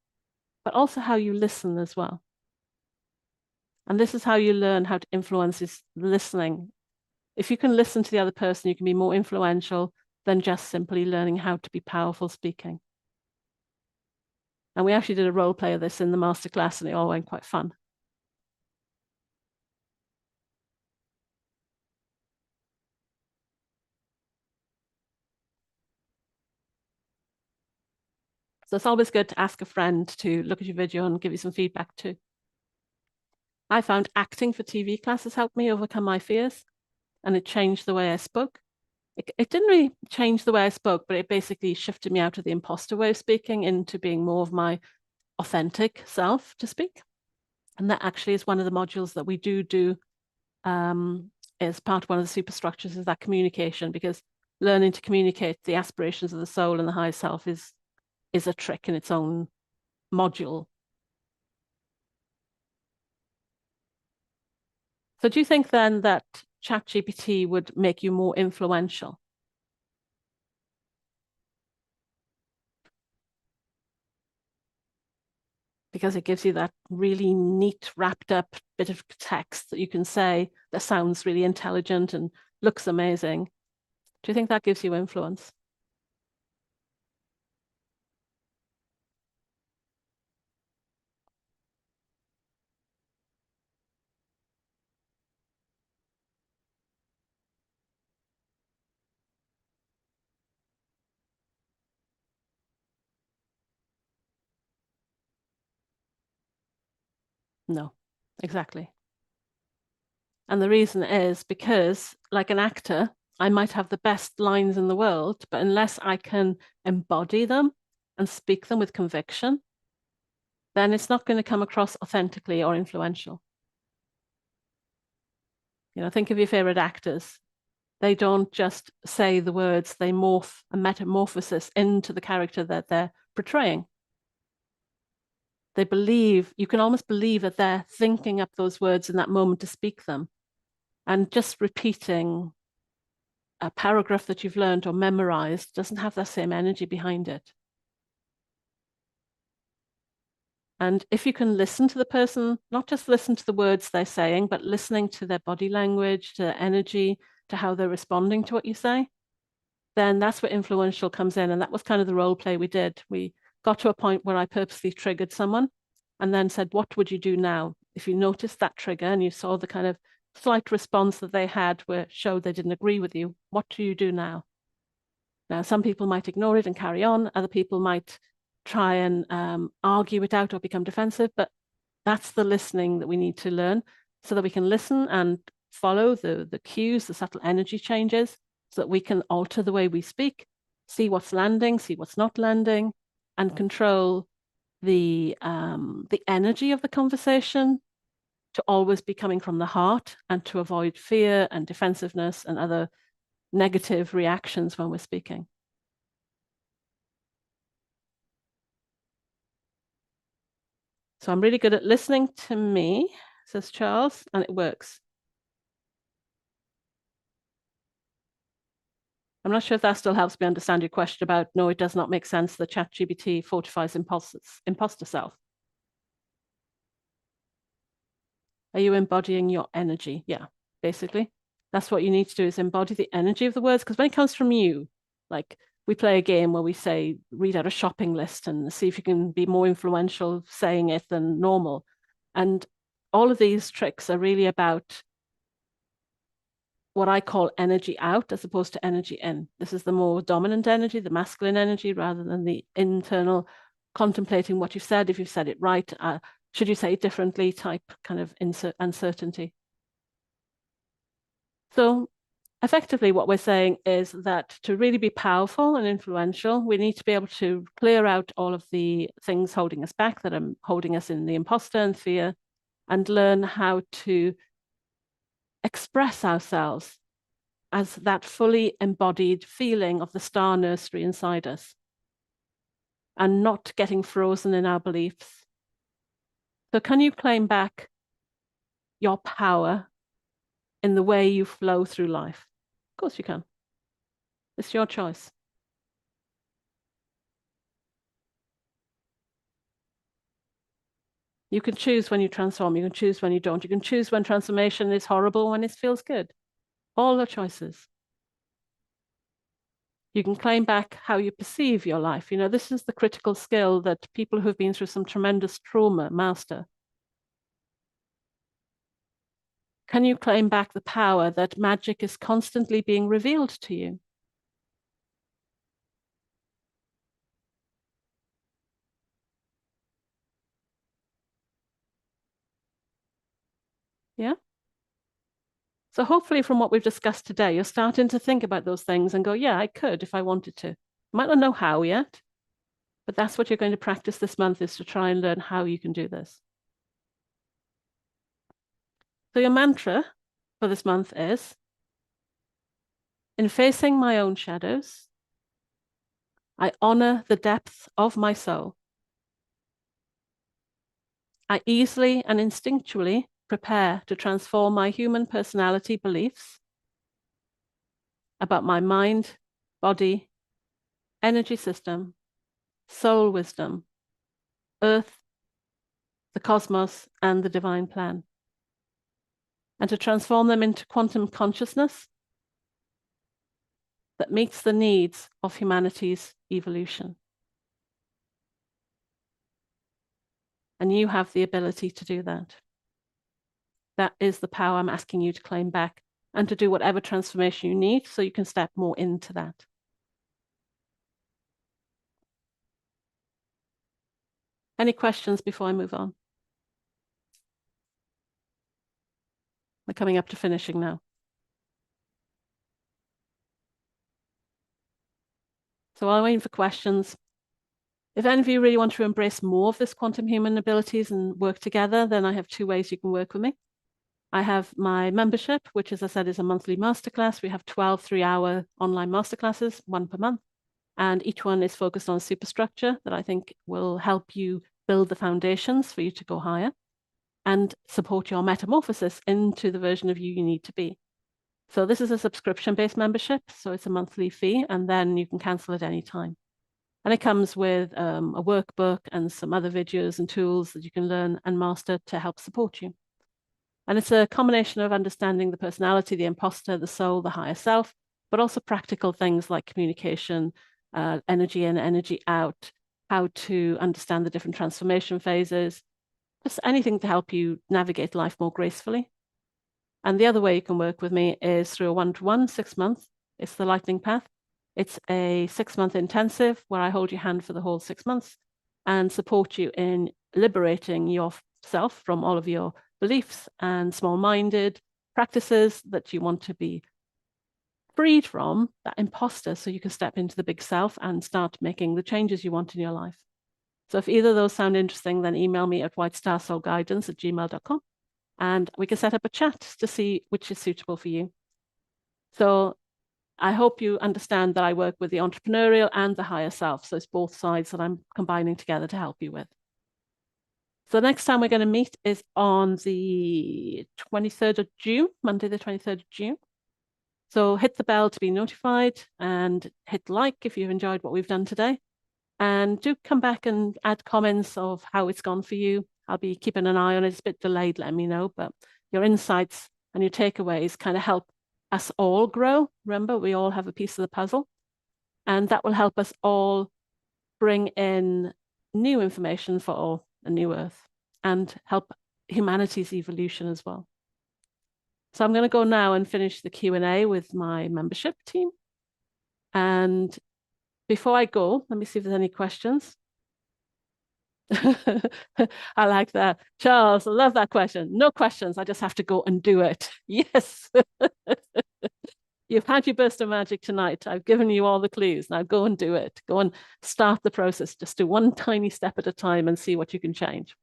but also how you listen as well. And this is how you learn how to influence, is listening. If you can listen to the other person, you can be more influential than just simply learning how to be powerful speaking. And we actually did a role play of this in the masterclass, and it all went quite fun. So it's always good to ask a friend to look at your video and give you some feedback too. I found acting for TV classes helped me overcome my fears, and it changed the way I spoke. It didn't really change the way I spoke, but it basically shifted me out of the imposter way of speaking into being more of my authentic self to speak. And that actually is one of the modules that we do as part of one of the superstructures, is that communication, because learning to communicate the aspirations of the soul and the higher self is a trick in its own module. So do you think then that ChatGPT would make you more influential? Because it gives you that really neat, wrapped up bit of text that you can say that sounds really intelligent and looks amazing. Do you think that gives you influence? No, exactly. And the reason is because, like an actor, I might have the best lines in the world, but unless I can embody them and speak them with conviction, then it's not going to come across authentically or influential. Think of your favorite actors. They don't just say the words, they morph a metamorphosis into the character that they're portraying. They believe, you can almost believe that they're thinking up those words in that moment to speak them. And just repeating a paragraph that you've learned or memorized doesn't have that same energy behind it. And if you can listen to the person, not just listen to the words they're saying, but listening to their body language, to their energy, to how they're responding to what you say, then that's where influential comes in. And that was kind of the role play we did. We got to a point where I purposely triggered someone and then said, what would you do now? If you noticed that trigger and you saw the kind of slight response that they had where showed they didn't agree with you, what do you do now? Now, some people might ignore it and carry on. Other people might try and argue it out or become defensive, but that's the listening that we need to learn so that we can listen and follow the cues, the subtle energy changes, so that we can alter the way we speak, see what's landing, see what's not landing, and control the energy of the conversation to always be coming from the heart and to avoid fear and defensiveness and other negative reactions when we're speaking. So I'm really good at listening to me, says Charles, and it works. I'm not sure if that still helps me understand your question about, no, it does not make sense that Chat-GPT fortifies imposter self. Are you embodying your energy? Yeah, basically. That's what you need to do, is embody the energy of the words. Because when it comes from you, like we play a game where we say, read out a shopping list and see if you can be more influential saying it than normal. And all of these tricks are really about what I call energy out as opposed to energy in. This is the more dominant energy, the masculine energy, rather than the internal contemplating what you've said, if you've said it right, should you say it differently type kind of uncertainty. So effectively what we're saying is that to really be powerful and influential, we need to be able to clear out all of the things holding us back that are holding us in the imposter and fear, and learn how to express ourselves as that fully embodied feeling of the star nursery inside us and not getting frozen in our beliefs. So can you claim back your power in the way you flow through life? Of course you can. It's your choice. You can choose when you transform. You can choose when you don't. You can choose when transformation is horrible, when it feels good. All the choices. You can claim back how you perceive your life. This is the critical skill that people who've been through some tremendous trauma master. Can you claim back the power that magic is constantly being revealed to you? Yeah. So hopefully from what we've discussed today, you're starting to think about those things and go, yeah, I could if I wanted to. Might not know how yet, but that's what you're going to practice this month, is to try and learn how you can do this. So your mantra for this month is, in facing my own shadows, I honor the depth of my soul. I easily and instinctually prepare to transform my human personality beliefs about my mind, body, energy system, soul wisdom, earth, the cosmos, and the divine plan, and to transform them into quantum consciousness that meets the needs of humanity's evolution. And you have the ability to do that. That is the power I'm asking you to claim back, and to do whatever transformation you need so you can step more into that. Any questions before I move on? We're coming up to finishing now. So while I'm waiting for questions, If any of you really want to embrace more of this quantum human abilities and work together, then I have two ways you can work with me. I have my membership, which, as I said, is a monthly masterclass. We have 12 3-hour online masterclasses, one per month. And each one is focused on superstructure that I think will help you build the foundations for you to go higher and support your metamorphosis into the version of you need to be. So this is a subscription-based membership, so it's a monthly fee, and then you can cancel at any time. And it comes with a workbook and some other videos and tools that you can learn and master to help support you. And it's a combination of understanding the personality, the imposter, the soul, the higher self, but also practical things like communication, energy in, energy out, how to understand the different transformation phases, just anything to help you navigate life more gracefully. And the other way you can work with me is through a one-to-one 6 month. It's the Lightning Path. It's a 6-month intensive where I hold your hand for the whole 6 months and support you in liberating yourself from all of your beliefs and small-minded practices that you want to be freed from, that imposter, so you can step into the big self and start making the changes you want in your life. So if either of those sound interesting, then email me at whitestarsoulguidance@gmail.com and we can set up a chat to see which is suitable for you. So I hope you understand that I work with the entrepreneurial and the higher self. So it's both sides that I'm combining together to help you with. So the next time we're going to meet is on the 23rd of June, Monday, the 23rd of June. So hit the bell to be notified and hit like if you've enjoyed what we've done today. And do come back and add comments of how it's gone for you. I'll be keeping an eye on it. It's a bit delayed, let me know, but your insights and your takeaways kind of help us all grow. Remember, we all have a piece of the puzzle, and that will help us all bring in new information for a new Earth and help humanity's evolution as well. So I'm going to go now and finish the Q&A with my membership team. And before I go, let me see if there's any questions. I like that. Charles, I love that question. No questions. I just have to go and do it. Yes. You've had your burst of magic tonight. I've given you all the clues. Now go and do it. Go and start the process. Just do one tiny step at a time and see what you can change.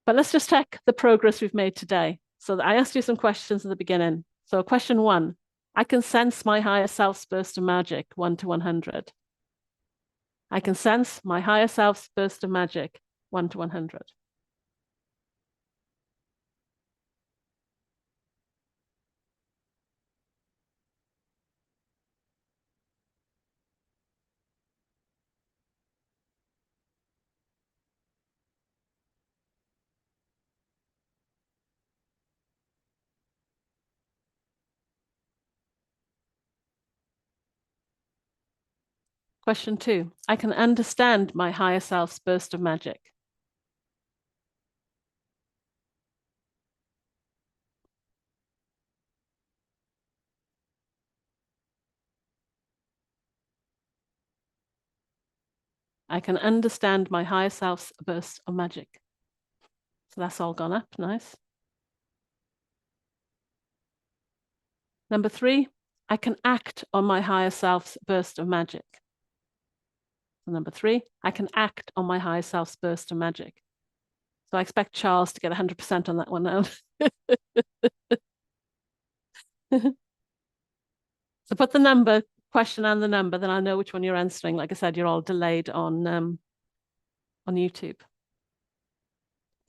But let's just check the progress we've made today. So I asked you some questions at the beginning. So question 1, I can sense my higher self's burst of magic, 1 to 100. I can sense my higher self's burst of magic, 1 to 100. Question 2, I can understand my higher self's burst of magic. I can understand my higher self's burst of magic. So that's all gone up, nice. Number 3, I can act on my higher self's burst of magic. So number 3, I can act on my higher self's burst of magic. So I expect Charles to get 100% on that one now. So put the number, question and the number, then I'll know which one you're answering. Like I said, you're all delayed on YouTube.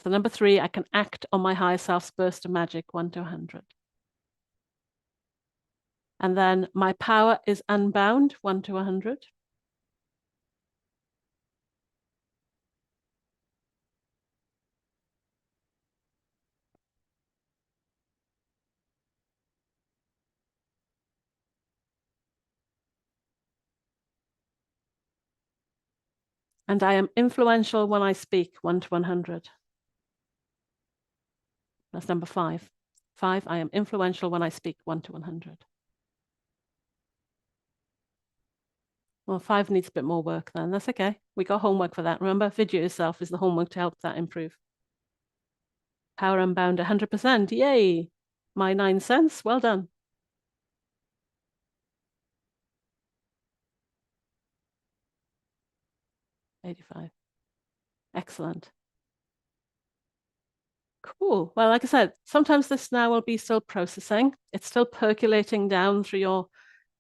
So number 3, I can act on my higher self's burst of magic, 1 to 100. And then my power is unbound, 1 to 100. And I am influential when I speak, 1 to 100. That's number 5. 5, I am influential when I speak, 1 to 100. Well, 5 needs a bit more work then. That's okay. We got homework for that. Remember, video yourself is the homework to help that improve. Power unbound 100%. Yay. My 9 cents. Well done. 85. Excellent. Cool. Well, like I said, sometimes this now will be still processing. It's still percolating down through your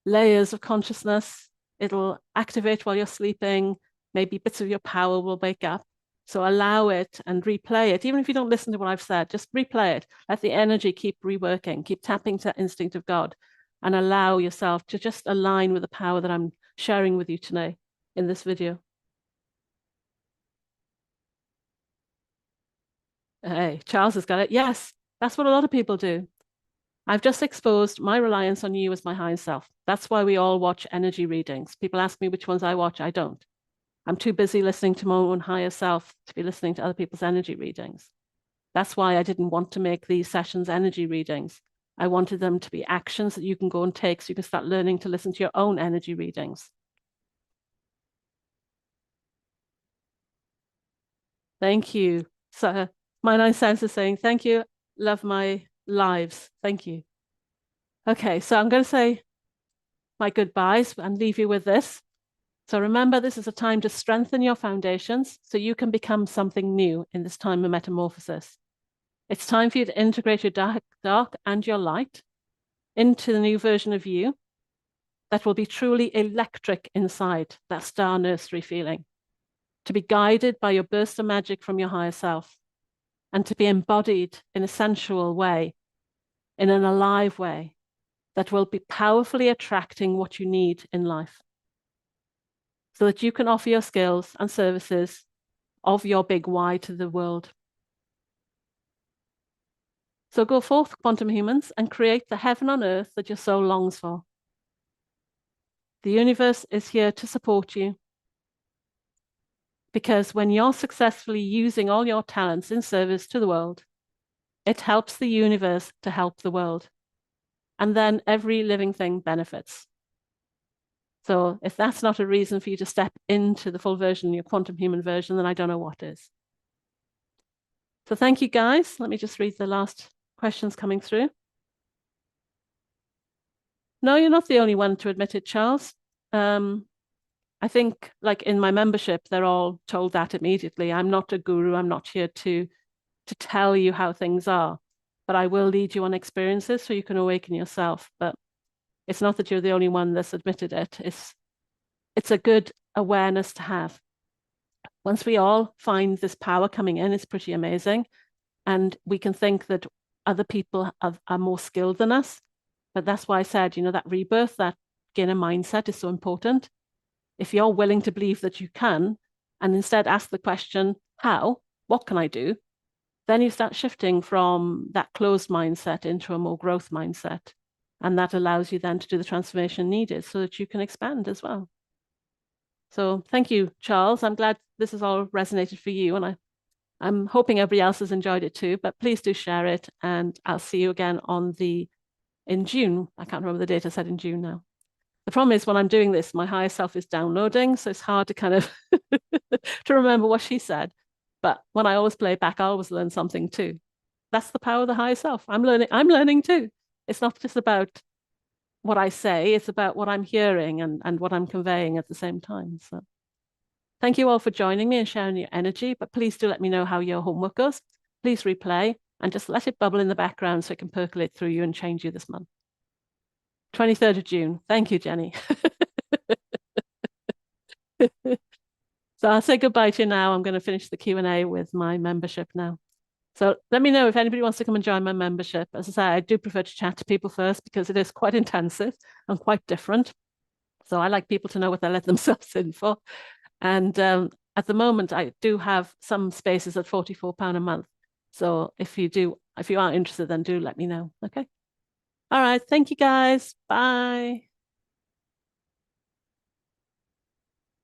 layers of consciousness. It'll activate while you're sleeping. Maybe bits of your power will wake up. So allow it and replay it. Even if you don't listen to what I've said, just replay it. Let the energy keep reworking, keep tapping to instinct of God, and allow yourself to just align with the power that I'm sharing with you today in this video. Hey, Charles has got it. Yes, that's what a lot of people do. I've just exposed my reliance on you as my higher self. That's why we all watch energy readings. People ask me which ones I watch. I don't. I'm too busy listening to my own higher self to be listening to other people's energy readings. That's why I didn't want to make these sessions energy readings. I wanted them to be actions that you can go and take so you can start learning to listen to your own energy readings. Thank you. So my 9 cents is saying, thank you. Love my lives. Thank you. Okay, so I'm going to say my goodbyes and leave you with this. So remember, this is a time to strengthen your foundations so you can become something new in this time of metamorphosis. It's time for you to integrate your dark and your light into the new version of you that will be truly electric inside, that star nursery feeling, to be guided by your burst of magic from your higher self, and to be embodied in a sensual way, in an alive way, that will be powerfully attracting what you need in life, so that you can offer your skills and services of your big why to the world. So go forth, quantum humans, and create the heaven on earth that your soul longs for. The universe is here to support you, because when you're successfully using all your talents in service to the world, it helps the universe to help the world. And then every living thing benefits. So if that's not a reason for you to step into the full version, your quantum human version, then I don't know what is. So thank you, guys. Let me just read the last questions coming through. No, you're not the only one to admit it, Charles. I think, like in my membership, they're all told that immediately. I'm not a guru. I'm not here to tell you how things are, but I will lead you on experiences so you can awaken yourself. But it's not that you're the only one that's admitted it. It's a good awareness to have. Once we all find this power coming in, it's pretty amazing. And we can think that other people are more skilled than us. But that's why I said, you know, that rebirth, that beginner mindset is so important. If you're willing to believe that you can, and instead ask the question, how? What can I do? Then you start shifting from that closed mindset into a more growth mindset. And that allows you then to do the transformation needed so that you can expand as well. So thank you, Charles. I'm glad this has all resonated for you. And I'm hoping everybody else has enjoyed it too, but please do share it. And I'll see you again in June. I can't remember the date. I said in June now. The problem is when I'm doing this, my higher self is downloading. So it's hard to kind of to remember what she said. But when I always play it back, I always learn something too. That's the power of the higher self. I'm learning too. It's not just about what I say, it's about what I'm hearing and what I'm conveying at the same time. So thank you all for joining me and sharing your energy, but please do let me know how your homework goes. Please replay and just let it bubble in the background so it can percolate through you and change you this month. 23rd of June. Thank you, Jenny. So I'll say goodbye to you now. I'm going to finish the Q&A with my membership now. So let me know if anybody wants to come and join my membership. As I say, I do prefer to chat to people first because it is quite intensive and quite different. So I like people to know what they let themselves in for. And at the moment, I do have some spaces at £44 a month. So if you are interested, then do let me know. Okay. All right. Thank you, guys. Bye.